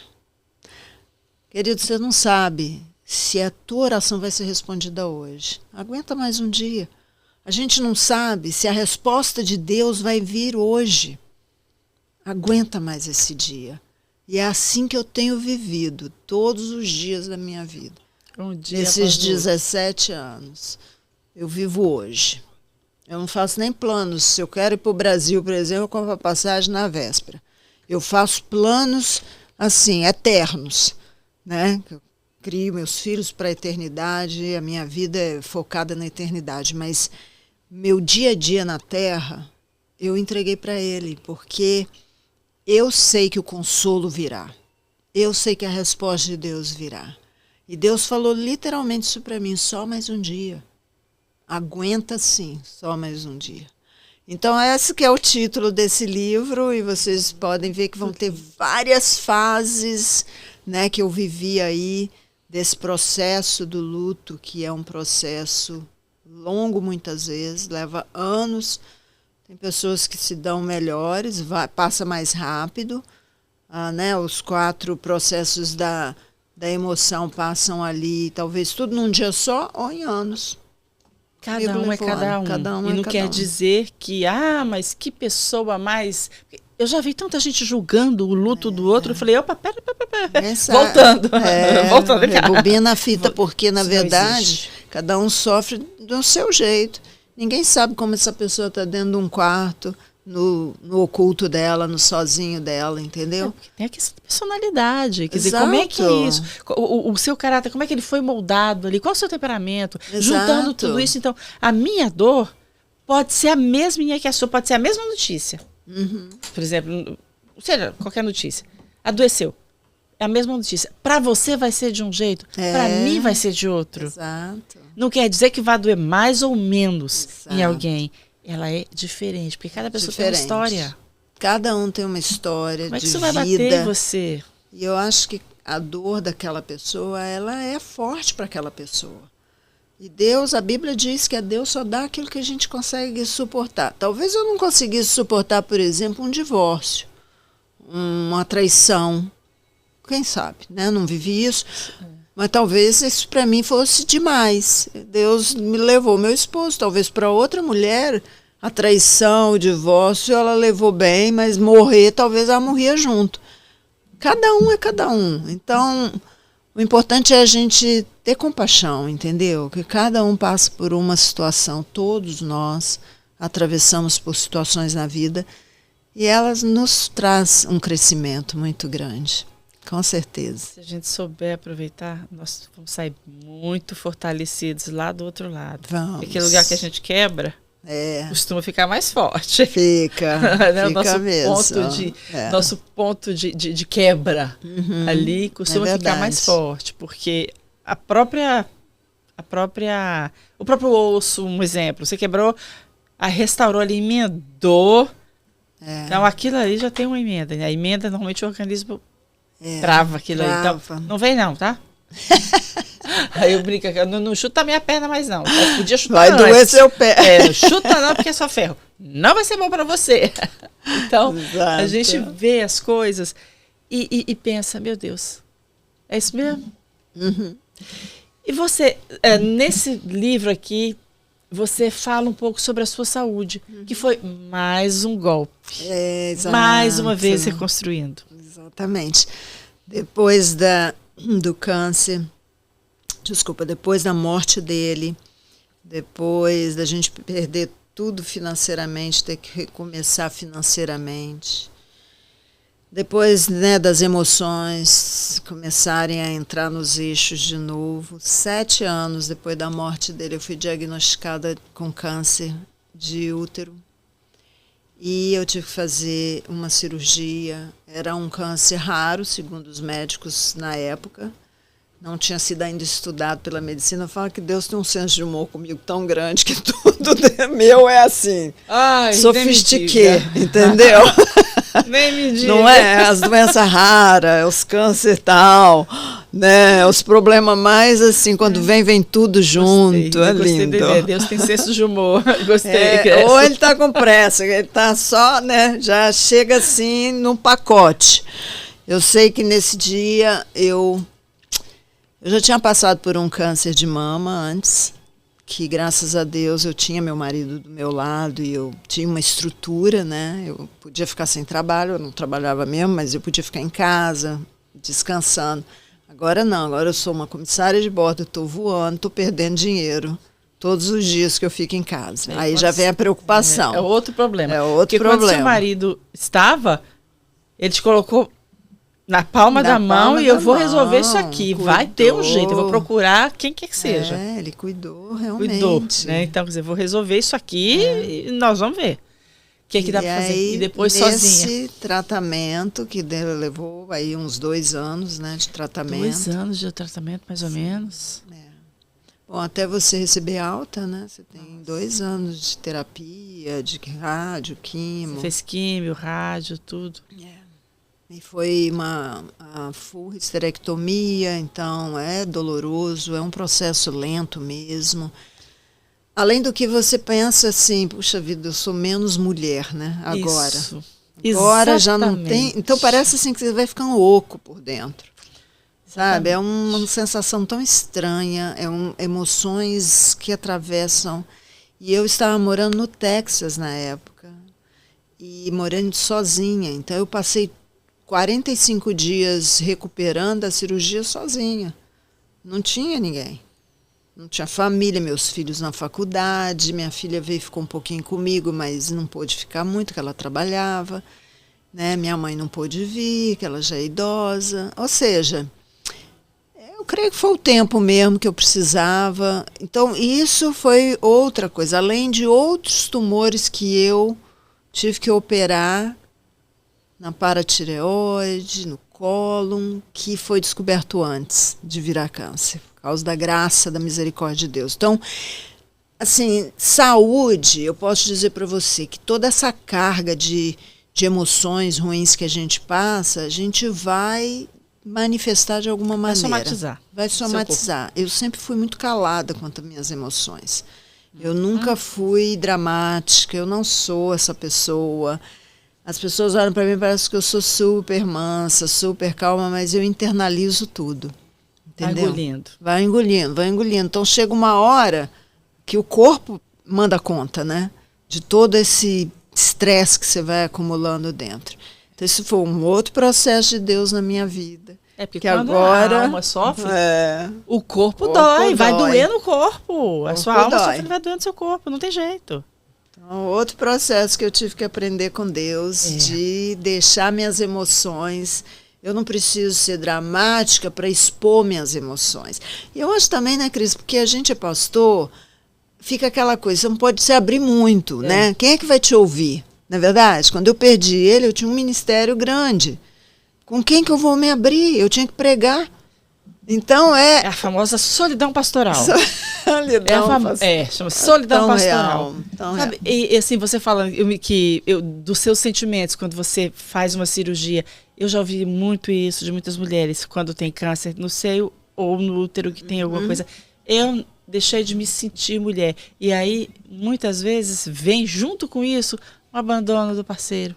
Querido, você não sabe se a tua oração vai ser respondida hoje. Aguenta mais um dia. A gente não sabe se a resposta de Deus vai vir hoje. Aguenta mais esse dia. E é assim que eu tenho vivido todos os dias da minha vida. Nesses 17 anos. Eu vivo hoje. Eu não faço nem planos. Se eu quero ir para o Brasil, por exemplo, eu compro a passagem na véspera. Eu faço planos, assim, eternos, né? Eu crio meus filhos para a eternidade, a minha vida é focada na eternidade, mas meu dia a dia na Terra, eu entreguei para Ele, porque eu sei que o consolo virá. Eu sei que a resposta de Deus virá. E Deus falou literalmente isso para mim, só mais um dia. Aguenta sim, só mais um dia. Então esse que é o título desse livro, e vocês podem ver que vão ter várias fases, né, que eu vivi aí, desse processo do luto, que é um processo longo muitas vezes, leva anos. Tem pessoas que se dão melhores, passa mais rápido, né? Os 4 processos da emoção passam ali, talvez tudo num dia só ou em anos. Cada um é cada um. E não quer dizer que, mas que pessoa mais... eu já vi tanta gente julgando o luto do outro. Eu falei, opa, pera. Voltando. Voltando aqui. Rebobina a fita, porque, na Isso verdade, cada um sofre do seu jeito. Ninguém sabe como essa pessoa está dentro de um quarto, no oculto dela, no sozinho dela, entendeu? Tem a questão da personalidade. Quer dizer, Exato. como é que é isso? O seu caráter, como é que ele foi moldado ali? Qual o seu temperamento? Exato. Juntando tudo isso. Então, a minha dor pode ser a mesma que a sua, pode ser a mesma notícia. Por exemplo, seja, qualquer notícia. Adoeceu. É a mesma notícia. Para você vai ser de um jeito, para mim vai ser de outro. Exato. Não quer dizer que vai doer mais ou menos em Exato. alguém. Ela é diferente, porque cada pessoa Diferente. tem uma história. Cada um tem uma história Como é que de isso vai vida. bater em você? E eu acho que a dor daquela pessoa, ela é forte para aquela pessoa. E Deus, a Bíblia diz que a Deus só dá aquilo que a gente consegue suportar. Talvez eu não conseguisse suportar, por exemplo, um divórcio, uma traição. Quem sabe, né? Não vivi isso. Mas talvez isso para mim fosse demais. Deus me levou meu esposo. Talvez para outra mulher, a traição, o divórcio, ela levou bem, mas morrer, talvez ela morria junto. Cada um é cada um. Então, o importante é a gente ter compaixão, entendeu? Que cada um passa por uma situação, todos nós atravessamos por situações na vida e elas nos trazem um crescimento muito grande, com certeza. Se a gente souber aproveitar, nós vamos sair muito fortalecidos lá do outro lado. Vamos. Aquele lugar que a gente quebra, costuma ficar mais forte. Fica, né? fica Nosso mesmo. Nosso ponto de quebra ali costuma ficar mais forte, porque o próprio osso, um exemplo, você quebrou, restaurou ali, emendou, então aquilo ali já tem uma emenda, né? A emenda, normalmente o organismo trava aquilo ali, então não vem não, tá? Aí eu brinco, não chuta a minha perna mais não, podia chutar vai antes. doer seu pé. Chuta não, porque é só ferro, não vai ser bom para você. Então, Exato. a gente vê as coisas e pensa, meu Deus, é isso mesmo? E você, nesse livro aqui, você fala um pouco sobre a sua saúde, que foi mais um golpe. Exato. Mais uma vez reconstruindo. Exatamente. Depois do câncer, depois da morte dele, depois da gente perder tudo financeiramente, ter que recomeçar financeiramente, depois, né, das emoções começarem a entrar nos eixos de novo. 7 anos depois da morte dele, eu fui diagnosticada com câncer de útero. E eu tive que fazer uma cirurgia. Era um câncer raro, segundo os médicos na época. Não tinha sido ainda estudado pela medicina. Eu falo que Deus tem um senso de humor comigo tão grande que tudo meu é assim. Ai, sofistiquê, entendeu? Nem me diga. Não é? As doenças raras, os câncer e tal, né? Os problemas mais assim, quando vem tudo junto. Gostei, lindo. Deus tem senso de humor. Gostei. Ou ele está com pressa, ele está só, né? Já chega assim num pacote. Eu sei que nesse dia eu já tinha passado por um câncer de mama antes, que graças a Deus eu tinha meu marido do meu lado e eu tinha uma estrutura, né? Eu podia ficar sem trabalho, eu não trabalhava mesmo, mas eu podia ficar em casa, descansando. Agora não, agora eu sou uma comissária de bordo, estou voando, estou perdendo dinheiro todos os dias que eu fico em casa. Aí já vem a preocupação. É outro problema. É outro Porque problema. Quando seu marido estava, ele te colocou na palma da mão e eu vou resolver isso aqui. Cuidou. Vai ter um jeito, eu vou procurar quem quer que seja. Ele cuidou realmente. Cuidou, né? Então, quer dizer, vou resolver isso aqui e nós vamos ver. O que é que dá para fazer? E depois sozinha. Esse tratamento que levou aí uns 2 anos, né, de tratamento. 2 anos de tratamento, mais ou menos. Bom, até você receber alta, né? Você tem 2 anos de terapia, de rádio, quimo. Você fez químio, rádio, tudo. E foi uma full histerectomia, então é doloroso, é um processo lento mesmo. Além do que você pensa assim, puxa vida, eu sou menos mulher, né? Agora. Isso. Agora já não tem. Então parece assim que você vai ficando louco por dentro. Sabe? É uma sensação tão estranha, emoções que atravessam. E eu estava morando no Texas na época. e morando sozinha. Então eu passei 45 dias recuperando a cirurgia sozinha. Não tinha ninguém. Não tinha família, meus filhos na faculdade, minha filha veio e ficou um pouquinho comigo, mas não pôde ficar muito, que ela trabalhava, né? Minha mãe não pôde vir, que ela já é idosa. Ou seja, eu creio que foi o tempo mesmo que eu precisava. Então, isso foi outra coisa, além de outros tumores que eu tive que operar na paratireoide, no cólon, que foi descoberto antes de virar câncer, por causa da graça, da misericórdia de Deus. Então, assim, saúde, eu posso dizer para você que toda essa carga de emoções ruins que a gente passa, a gente vai manifestar de alguma maneira. Vai somatizar. Vai somatizar. Eu sempre fui muito calada quanto às minhas emoções. Eu nunca fui dramática, eu não sou essa pessoa. As pessoas olham para mim e parece que eu sou super mansa, super calma, mas eu internalizo tudo. Entendeu? Vai engolindo. Vai engolindo, vai engolindo. Então chega uma hora que o corpo manda conta, né? De todo esse estresse que você vai acumulando dentro. Então isso foi um outro processo de Deus na minha vida. É porque que quando agora a alma sofre, o corpo dói, vai doer no corpo. A sua alma sofre, vai doer no seu corpo, não tem jeito. Então, outro processo que eu tive que aprender com Deus, de deixar minhas emoções. Eu não preciso ser dramática para expor minhas emoções. E eu acho também, né, Cris, porque a gente é pastor, fica aquela coisa, você não pode se abrir muito, né? Quem é que vai te ouvir? Na verdade, quando eu perdi ele, eu tinha um ministério grande. Com quem que eu vou me abrir? Eu tinha que pregar. Então é a famosa solidão pastoral. Solidão chama solidão pastoral. Tão sabe? E assim, você falando dos seus sentimentos quando você faz uma cirurgia, eu já ouvi muito isso de muitas mulheres quando tem câncer no seio ou no útero que tem alguma coisa. Eu deixei de me sentir mulher. E aí, muitas vezes, vem junto com isso o abandono do parceiro.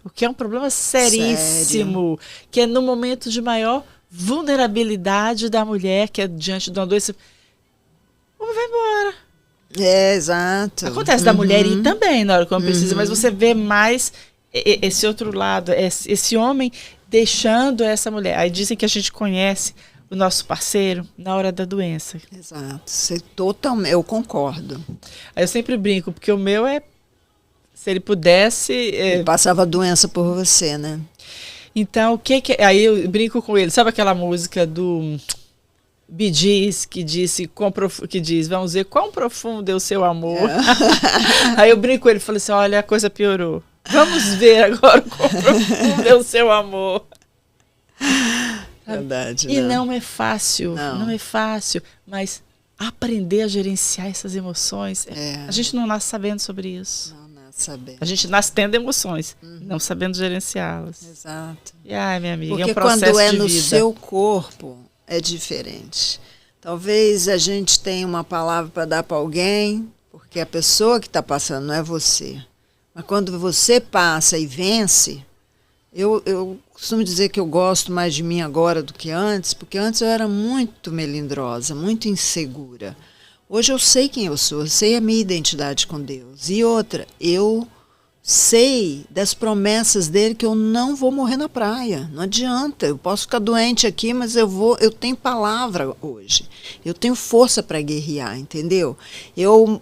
O que é um problema seríssimo. Que é no momento de maior vulnerabilidade da mulher, que é diante de uma doença. O homem vai embora. Exato. Acontece da mulher ir também na hora que precisa, mas você vê mais esse outro lado, esse homem deixando essa mulher. Aí dizem que a gente conhece o nosso parceiro na hora da doença. Exato. Totalmente, eu concordo. Aí eu sempre brinco, porque o meu se ele pudesse... Ele passava a doença por você, né? Então, aí eu brinco com ele. Sabe aquela música do Bee Gees que diz, vamos ver quão profundo é o seu amor. Aí eu brinco com ele e falei assim, olha, a coisa piorou. Vamos ver agora quão profundo é o seu amor. Verdade. E não é fácil, não é fácil, mas aprender a gerenciar essas emoções, a gente não nasce sabendo sobre isso. Saber. A gente nasce tendo emoções, não sabendo gerenciá-las. Exato. E minha amiga, porque é um processo quando de no vida. seu corpo é diferente. Talvez a gente tenha uma palavra para dar para alguém, porque a pessoa que está passando não é você. Mas quando você passa e vence, eu costumo dizer que eu gosto mais de mim agora do que antes, porque antes eu era muito melindrosa, muito insegura. Hoje eu sei quem eu sou, eu sei a minha identidade com Deus. E outra, eu sei das promessas dele que eu não vou morrer na praia. Não adianta, eu posso ficar doente aqui, mas eu tenho palavra hoje. Eu tenho força para guerrear, entendeu? Eu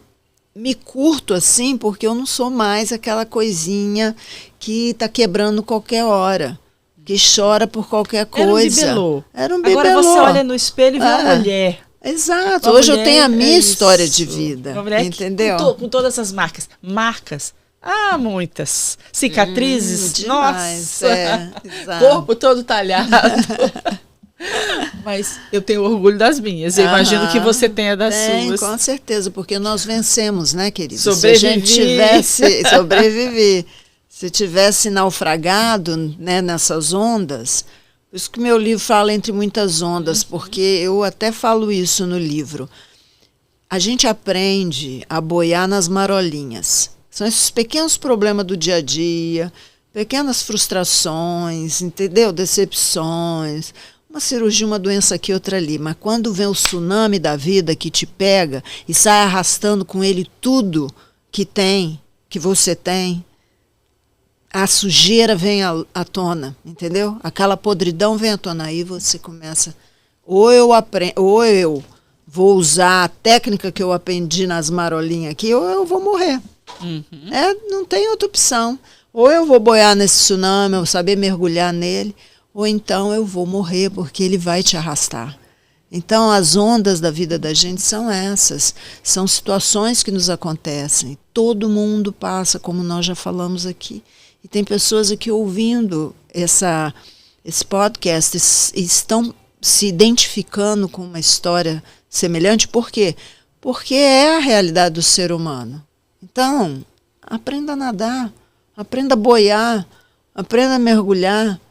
me curto assim porque eu não sou mais aquela coisinha que está quebrando qualquer hora, que chora por qualquer coisa. Era um bibelô. Agora você olha no espelho e vê uma mulher. Exato, hoje eu tenho a minha história de vida, entendeu? Com todas essas marcas, muitas, cicatrizes, nossa, corpo todo talhado. Mas eu tenho orgulho das minhas, eu imagino que você tenha das suas. Com certeza, porque nós vencemos, né, querida? Sobrevivi. Se a gente tivesse sobreviver, se tivesse naufragado, né, nessas ondas... Por isso que meu livro fala entre muitas ondas, porque eu até falo isso no livro. A gente aprende a boiar nas marolinhas. São esses pequenos problemas do dia a dia, pequenas frustrações, entendeu? Decepções, uma cirurgia, uma doença aqui, outra ali. Mas quando vem o tsunami da vida que te pega e sai arrastando com ele tudo que tem, que você tem, a sujeira vem à tona, entendeu? Aquela podridão vem à tona. Aí você começa, ou eu vou usar a técnica que eu aprendi nas marolinhas aqui, ou eu vou morrer. Não tem outra opção. Ou eu vou boiar nesse tsunami, eu saber mergulhar nele, ou então eu vou morrer, porque ele vai te arrastar. Então, as ondas da vida da gente são essas. São situações que nos acontecem. Todo mundo passa, como nós já falamos aqui. E tem pessoas aqui ouvindo esse podcast e estão se identificando com uma história semelhante. Por quê? Porque é a realidade do ser humano. Então, aprenda a nadar, aprenda a boiar, aprenda a mergulhar.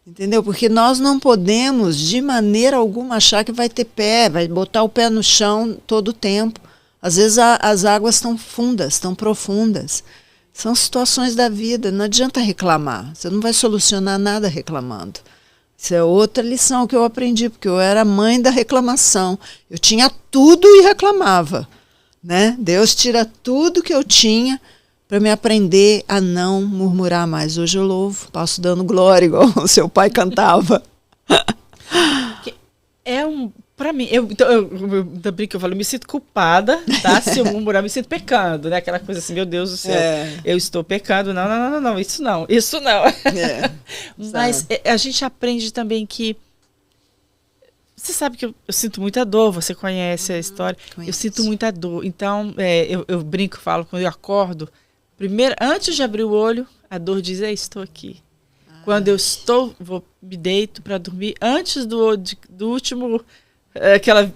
Entendeu? Porque nós não podemos, de maneira alguma, achar que vai ter pé, vai botar o pé no chão todo o tempo. Às vezes as águas estão fundas, estão profundas. São situações da vida, não adianta reclamar. Você não vai solucionar nada reclamando. Isso é outra lição que eu aprendi, porque eu era mãe da reclamação. Eu tinha tudo e reclamava. Né? Deus tira tudo que eu tinha para me aprender a não murmurar mais. Hoje eu louvo, passo dando glória, igual o seu pai cantava. Para mim, eu brinco, eu falo, eu me sinto culpada, tá? Se eu murmurar, eu me sinto pecando, né? Aquela coisa assim, meu Deus do céu, eu estou pecando. Não, isso não. Mas a gente aprende também que, você sabe que eu sinto muita dor, você conhece a história, eu sinto muita dor. Então, eu brinco, falo, quando eu acordo, primeiro, antes de abrir o olho, a dor diz, estou aqui. Quando eu me deito para dormir, antes do último, aquela,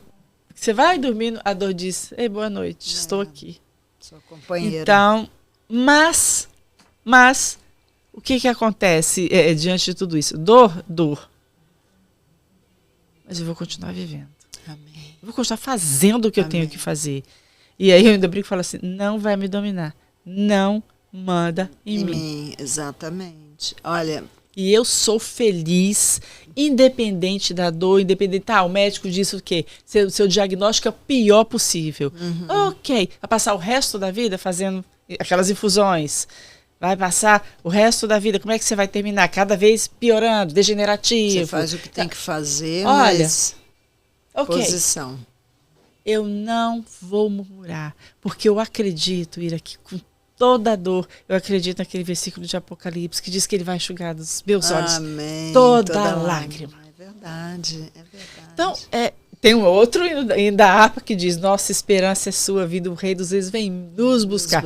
você vai dormindo, a dor diz, boa noite, estou aqui. Sua companheira. Então, mas, o que acontece diante de tudo isso? Dor. Mas eu vou continuar vivendo. Amém. Eu vou continuar fazendo o que eu tenho que fazer. E aí eu ainda brinco e falo assim, não vai me dominar. Não manda em mim. Exatamente. Olha... E eu sou feliz, independente da dor, independente... o médico disse o quê? Seu diagnóstico é o pior possível. Ok. Vai passar o resto da vida fazendo aquelas infusões. Vai passar o resto da vida. Como é que você vai terminar? Cada vez piorando, degenerativo. Você faz o que tem que fazer, olha, mas... Posição. Eu não vou murmurar, porque eu acredito, ir aqui com toda a dor, eu acredito naquele versículo de Apocalipse que diz que ele vai enxugar dos meus olhos toda lágrima. É verdade. Então, tem um outro ainda a harpa que diz, nossa esperança é sua, vida, o Rei dos Reis vem nos buscar.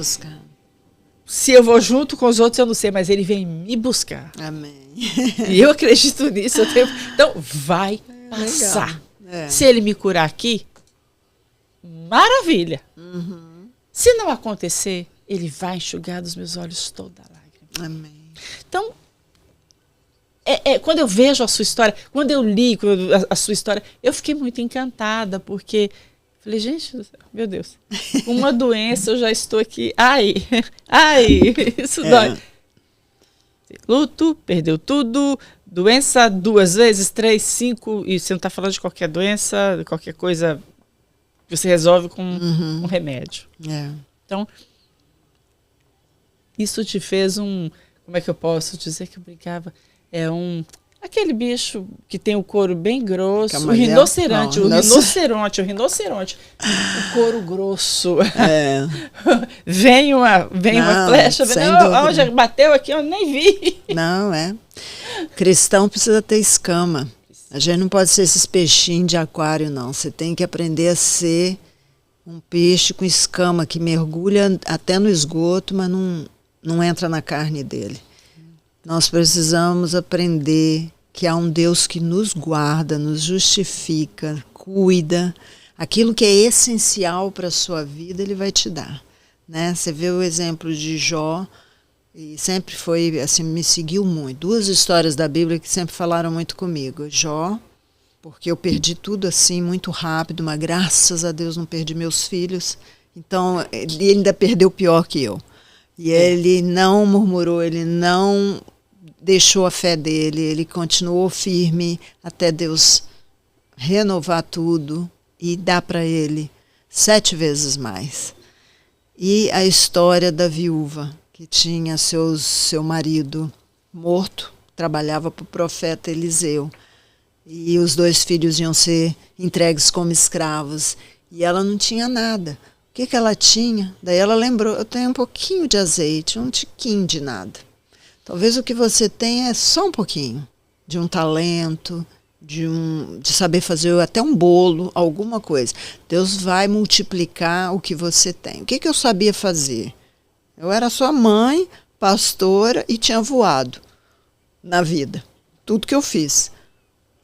Se eu vou junto com os outros, eu não sei, mas ele vem me buscar. Amém. E eu acredito nisso. Então, vai passar. Se ele me curar aqui, maravilha. Se não acontecer, ele vai enxugar dos meus olhos toda a lágrima. Amém. Então, quando eu vejo a sua história, quando eu li a sua história, eu fiquei muito encantada, porque falei, gente, meu Deus, uma doença, eu já estou aqui. Ai, isso dói. Luto, perdeu tudo, doença 2 vezes, 3, 5, e você não está falando de qualquer doença, qualquer coisa que você resolve com um remédio. Então, isso te fez como é que eu posso dizer que eu brincava? Aquele bicho que tem o couro bem grosso, o rinoceronte, o rinoceronte, o couro grosso. Vem uma flecha, onde bateu aqui, eu nem vi. Não, cristão precisa ter escama. A gente não pode ser esses peixinhos de aquário, não. Você tem que aprender a ser um peixe com escama, que mergulha até no esgoto, mas não entra na carne dele. Nós precisamos aprender que há um Deus que nos guarda, nos justifica, cuida. Aquilo que é essencial para a sua vida, ele vai te dar. Né? Você vê o exemplo de Jó, e sempre foi, assim, me seguiu muito. 2 histórias da Bíblia que sempre falaram muito comigo. Jó, porque eu perdi tudo assim muito rápido, mas graças a Deus não perdi meus filhos. Então, ele ainda perdeu pior que eu. E ele não murmurou, ele não deixou a fé dele, ele continuou firme até Deus renovar tudo e dar para ele 7 vezes mais. E a história da viúva, que tinha seu marido morto, trabalhava para o profeta Eliseu. E os 2 filhos iam ser entregues como escravos. E ela não tinha nada. O que ela tinha? Daí ela lembrou, eu tenho um pouquinho de azeite, um tiquinho de nada. Talvez o que você tem é só um pouquinho. De um talento, de saber fazer até um bolo, alguma coisa. Deus vai multiplicar o que você tem. O que eu sabia fazer? Eu era sua mãe, pastora, e tinha voado na vida. Tudo que eu fiz.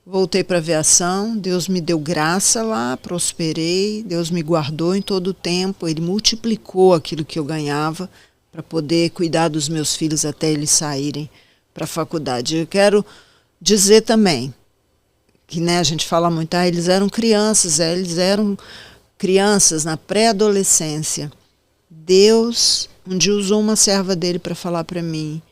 Voltei para a aviação, Deus me deu graça lá, prosperei, Deus me guardou em todo o tempo, Ele multiplicou aquilo que eu ganhava para poder cuidar dos meus filhos até eles saírem para a faculdade. Eu quero dizer também que, né, a gente fala muito, eles eram crianças na pré-adolescência. Deus um dia usou uma serva dele para falar para mim,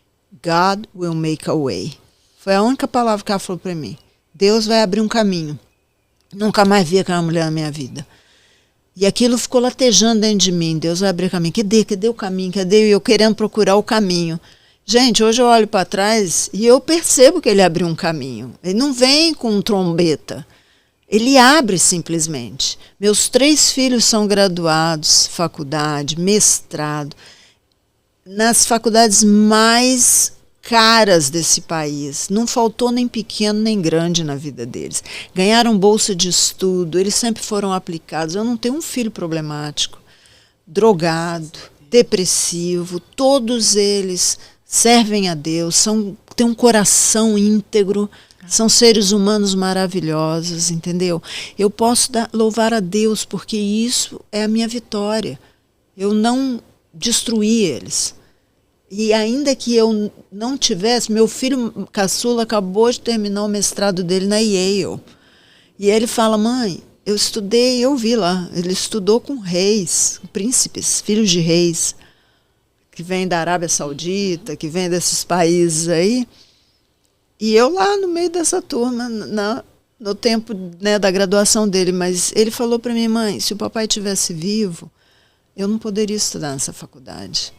God will make a way. Foi a única palavra que ela falou para mim. Deus vai abrir um caminho. Nunca mais vi aquela mulher na minha vida. E aquilo ficou latejando dentro de mim. Deus vai abrir o caminho. Cadê o caminho? Cadê eu querendo procurar o caminho? Gente, hoje eu olho para trás e eu percebo que ele abriu um caminho. Ele não vem com trombeta. Ele abre simplesmente. Meus 3 filhos são graduados, faculdade, mestrado, nas faculdades mais caras desse país. Não faltou nem pequeno nem grande na vida deles. Ganharam bolsa de estudo, eles sempre foram aplicados. Eu não tenho um filho problemático, drogado, depressivo. Todos eles servem a Deus, têm um coração íntegro, são seres humanos maravilhosos, entendeu? Eu posso louvar a Deus porque isso é a minha vitória. Eu não destruí eles. E ainda que eu não tivesse, meu filho caçula acabou de terminar o mestrado dele na Yale. E ele fala, mãe, eu estudei, eu vi lá, ele estudou com reis, príncipes, filhos de reis, que vêm da Arábia Saudita, que vêm desses países aí. E eu lá no meio dessa turma, no tempo, né, da graduação dele, mas ele falou para mim, mãe, se o papai estivesse vivo, eu não poderia estudar nessa faculdade.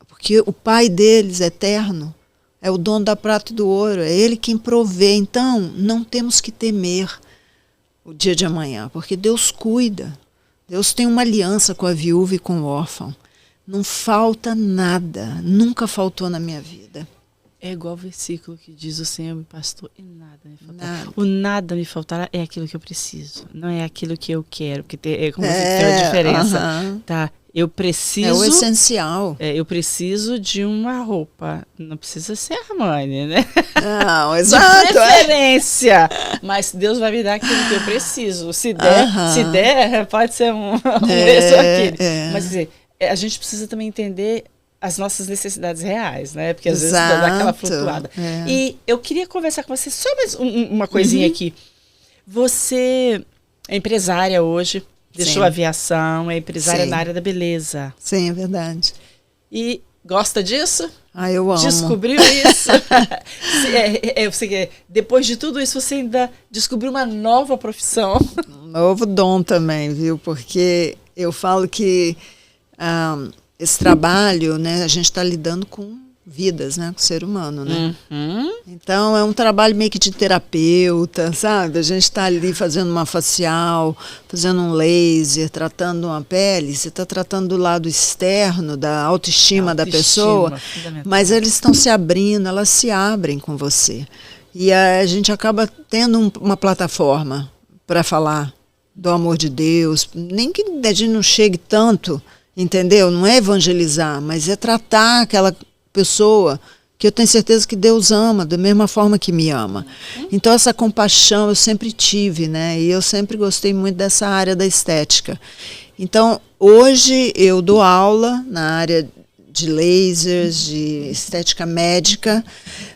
Porque o pai deles, eterno, é o dono da prata e do ouro, é ele quem provê. Então, não temos que temer o dia de amanhã, porque Deus cuida. Deus tem uma aliança com a viúva e com o órfão. Não falta nada, nunca faltou na minha vida. É igual o versículo que diz, o Senhor me pastor e nada me faltará. Nada. O nada me faltará é aquilo que eu preciso, não é aquilo que eu quero, porque é como se tem uma diferença. Tá? Eu preciso... É o essencial. Eu preciso de uma roupa. Não precisa ser Armani, né? Não, exato. De preferência. Mas Deus vai me dar aquilo que eu preciso. Se der pode ser um esse ou aquele. Mas, quer dizer, a gente precisa também entender as nossas necessidades reais, né? Porque às vezes dá aquela flutuada. E eu queria conversar com você só mais uma coisinha aqui. Você é empresária hoje. Deixou a aviação, é empresária na área da beleza. Sim, é verdade. E gosta disso? Eu amo. Descobriu isso? Depois de tudo isso, você ainda descobriu uma nova profissão. Um novo dom também, viu? Porque eu falo que esse trabalho, né, a gente está lidando com vidas, né, com o ser humano, né? Então é um trabalho meio que de terapeuta, sabe? A gente está ali fazendo uma facial, fazendo um laser, tratando uma pele. Você está tratando do lado externo, da autoestima da pessoa, mas eles estão se abrindo, elas se abrem com você. E a gente acaba tendo uma plataforma para falar do amor de Deus, nem que a gente não chegue tanto, entendeu? Não é evangelizar, mas é tratar aquela pessoa que eu tenho certeza que Deus ama da mesma forma que me ama. Então essa compaixão eu sempre tive, né? E eu sempre gostei muito dessa área da estética. Então hoje eu dou aula na área de lasers, de estética médica.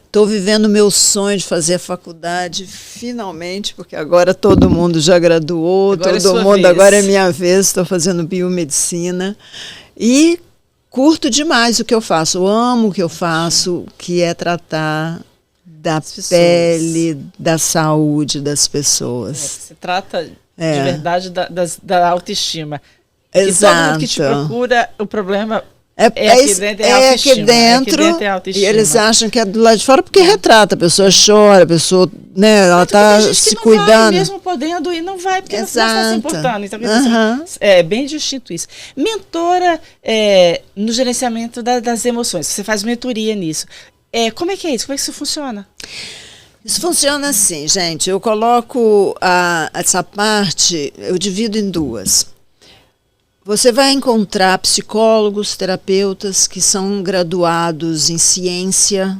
Estou vivendo o meu sonho de fazer a faculdade finalmente, porque agora todo mundo já graduou, agora é minha vez, estou fazendo biomedicina. E curto demais o que eu faço, eu amo o que eu faço, que é tratar da pele, da saúde das pessoas. Você trata de verdade da autoestima. Porque todo mundo que te procura, o problema é aqui dentro, é autoestima. E eles acham que é do lado de fora porque retrata, a pessoa chora, a pessoa, né, ela está se cuidando. Vai, mesmo podendo ir, não vai, porque não está se importando. Então, é bem distinto isso. Mentora no gerenciamento das emoções, você faz mentoria nisso. Como é que é isso? Como é que isso funciona? Isso funciona assim, gente. Eu coloco essa parte, eu divido em duas. Você vai encontrar psicólogos, terapeutas que são graduados em ciência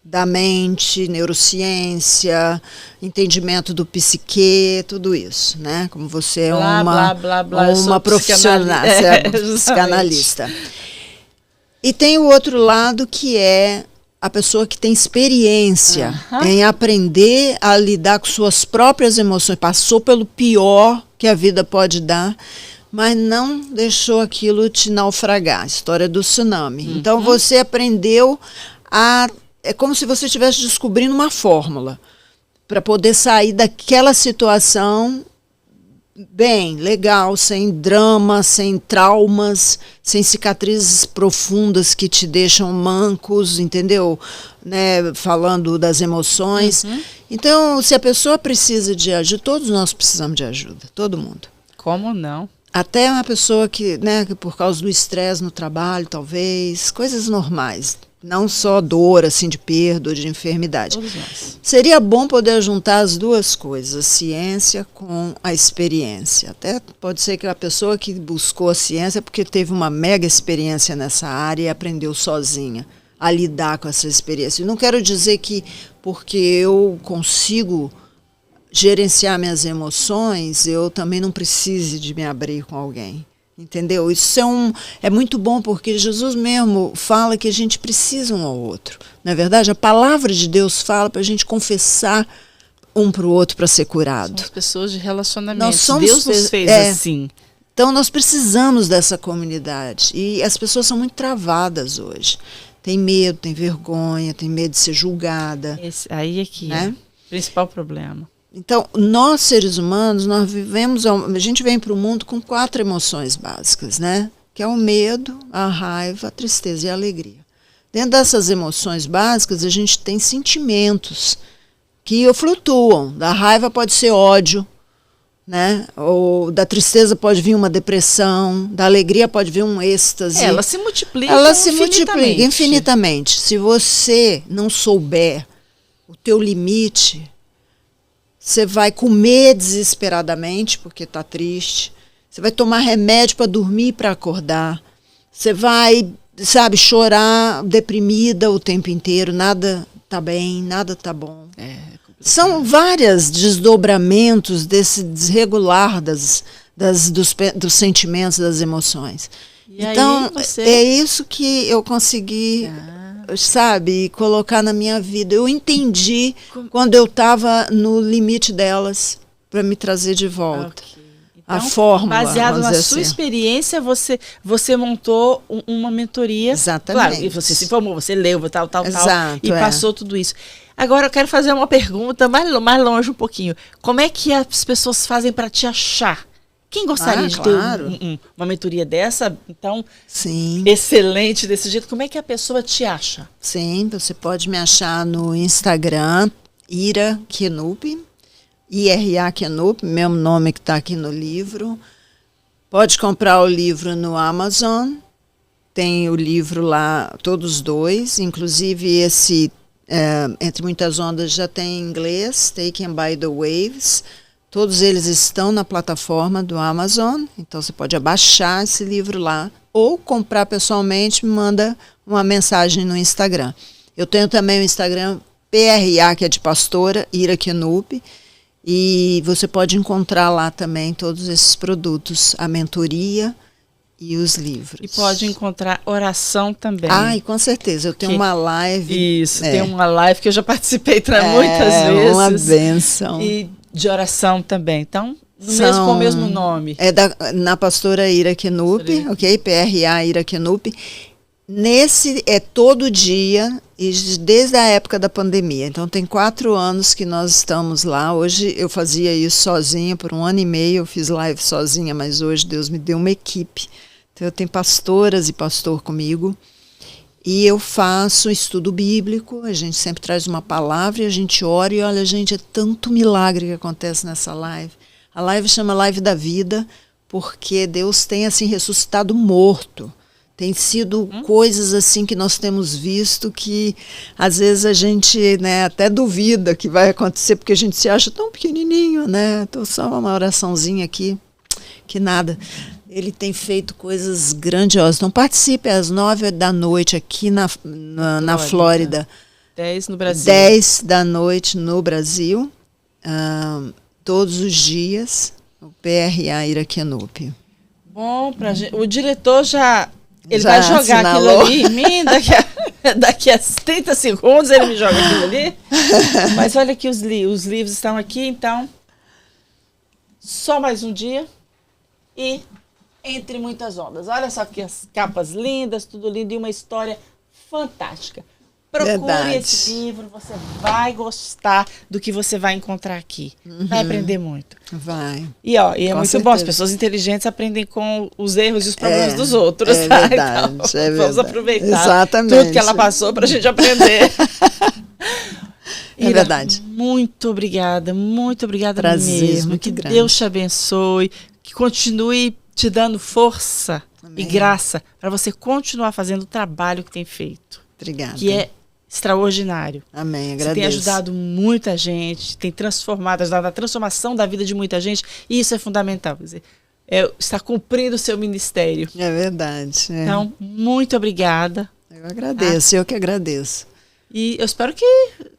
da mente, neurociência, entendimento do psique, tudo isso, né? Como você é uma profissional, psicanalista. E tem o outro lado que é a pessoa que tem experiência em aprender a lidar com suas próprias emoções, passou pelo pior que a vida pode dar, mas não deixou aquilo te naufragar, a história do tsunami. Então você aprendeu é como se você estivesse descobrindo uma fórmula para poder sair daquela situação bem, legal, sem drama, sem traumas, sem cicatrizes profundas que te deixam mancos, entendeu? Né? Falando das emoções. Então, se a pessoa precisa de ajuda, todos nós precisamos de ajuda, todo mundo. Como não? Até uma pessoa que por causa do estresse no trabalho, talvez, coisas normais, não só dor, assim, de perda ou de enfermidade. Todos nós. Seria bom poder juntar as duas coisas, a ciência com a experiência. Até pode ser que a pessoa que buscou a ciência porque teve uma mega experiência nessa área e aprendeu sozinha a lidar com essa experiência. E não quero dizer que porque eu consigo gerenciar minhas emoções, eu também não preciso de me abrir com alguém, entendeu? Isso é muito bom, porque Jesus mesmo fala que a gente precisa um ao outro, não é verdade? A palavra de Deus fala para a gente confessar um para o outro para ser curado. Somos pessoas de relacionamento, Deus nos fez assim. Então nós precisamos dessa comunidade, e as pessoas são muito travadas hoje, tem medo, tem vergonha, tem medo de ser julgada. Aí é que é o principal problema. Então, nós seres humanos, a gente vem para o mundo com 4 emoções básicas, né? Que é o medo, a raiva, a tristeza e a alegria. Dentro dessas emoções básicas, a gente tem sentimentos que flutuam. Da raiva pode ser ódio, né? Ou da tristeza pode vir uma depressão, da alegria pode vir um êxtase. Ela se multiplica infinitamente. Se você não souber o teu limite, você vai comer desesperadamente porque está triste. Você vai tomar remédio para dormir e para acordar. Você vai, chorar deprimida o tempo inteiro. Nada está bem, nada está bom. São vários desdobramentos desse desregular dos sentimentos, das emoções. E então, aí é isso que eu consegui... colocar na minha vida. Eu entendi quando eu estava no limite delas para me trazer de volta. Então, a fórmula. Baseado na sua experiência, você montou uma mentoria. Exatamente. Claro, e você se formou, você leu, tal, e passou tudo isso. Agora eu quero fazer uma pergunta mais longe um pouquinho. Como é que as pessoas fazem para te achar? Quem gostaria de ter uma mentoria dessa, então, excelente desse jeito, como é que a pessoa te acha? Sim, você pode me achar no Instagram, Ira Kenup, IRA Kenup, mesmo nome que está aqui no livro. Pode comprar o livro no Amazon, tem o livro lá, todos dois, inclusive esse, Entre Muitas Ondas, já tem em inglês, Taken by the Waves. Todos eles estão na plataforma do Amazon, então você pode abaixar esse livro lá ou comprar pessoalmente, me manda uma mensagem no Instagram. Eu tenho também o Instagram PRA, que é de pastora, Ira Kenup, e você pode encontrar lá também todos esses produtos, a mentoria e os livros. E pode encontrar oração também. E com certeza, eu tenho uma live. Isso, tem uma live que eu já participei muitas vezes. É uma bênção. E de oração também. Então, com o mesmo nome. Na pastora Ira Kenup, ok? PRA Ira Kenup. Nesse é todo dia, e desde a época da pandemia. Então tem 4 anos que nós estamos lá. Hoje eu fazia isso sozinha, por 1 ano e meio eu fiz live sozinha, mas hoje Deus me deu uma equipe. Então eu tenho pastoras e pastor comigo. E eu faço estudo bíblico, a gente sempre traz uma palavra e a gente ora. E olha, gente, é tanto milagre que acontece nessa live. A live chama Live da Vida, porque Deus tem assim ressuscitado morto. Tem sido coisas assim que nós temos visto que às vezes a gente, né, até duvida que vai acontecer, porque a gente se acha tão pequenininho, né? Então só uma oraçãozinha aqui, que nada. Ele tem feito coisas grandiosas. Então participe às 9 da noite aqui na Flórida. 10 no Brasil. 10 da noite no Brasil, todos os dias, no PRA Iraquenupe. Bom, o diretor ele Já vai jogar assinalou. aquilo ali em mim, daqui a 30 segundos ele me joga aquilo ali. Mas olha que os livros estão aqui, então, só mais um dia e Entre Muitas Ondas. Olha só que as capas lindas, tudo lindo e uma história fantástica. Procure Verdade. esse livro, você vai gostar do que você vai encontrar aqui. Vai aprender muito. Vai. E é Com muito certeza. bom, as pessoas inteligentes aprendem com os erros e os problemas dos outros. É tá? verdade, Então, é vamos verdade. aproveitar Exatamente. tudo que ela passou para a gente aprender. É verdade. Muito obrigada Prazer, mesmo. muito Que grande. Deus te abençoe, que continue te dando força Amém. e graça para você continuar fazendo o trabalho que tem feito, Obrigada. que é extraordinário. Amém, Você agradeço. tem ajudado muita gente, tem ajudado a transformação da vida de muita gente, e isso é fundamental. Quer dizer, está cumprindo o seu ministério. É verdade. É. Então, muito obrigada. Eu agradeço, eu que agradeço. E eu espero que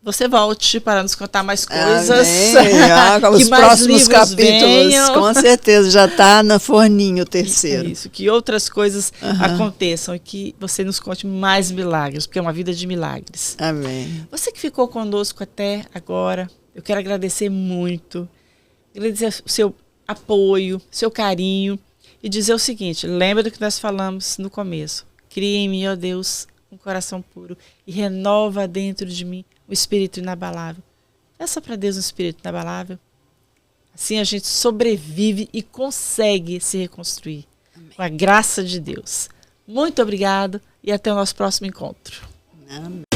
você volte para nos contar mais coisas. Amém. Com Que os mais próximos livros capítulos, venham. com certeza, já está na forninho o terceiro. Isso, que outras coisas aconteçam e que você nos conte mais milagres, porque é uma vida de milagres. Amém. Você que ficou conosco até agora, eu quero agradecer muito, agradecer o seu apoio, seu carinho e dizer o seguinte: lembra do que nós falamos no começo. Cria em mim, ó Deus, um coração puro e renova dentro de mim o espírito inabalável. Peça para Deus um espírito inabalável. Assim a gente sobrevive e consegue se reconstruir. Amém. Com a graça de Deus. Muito obrigado e até o nosso próximo encontro. Amém.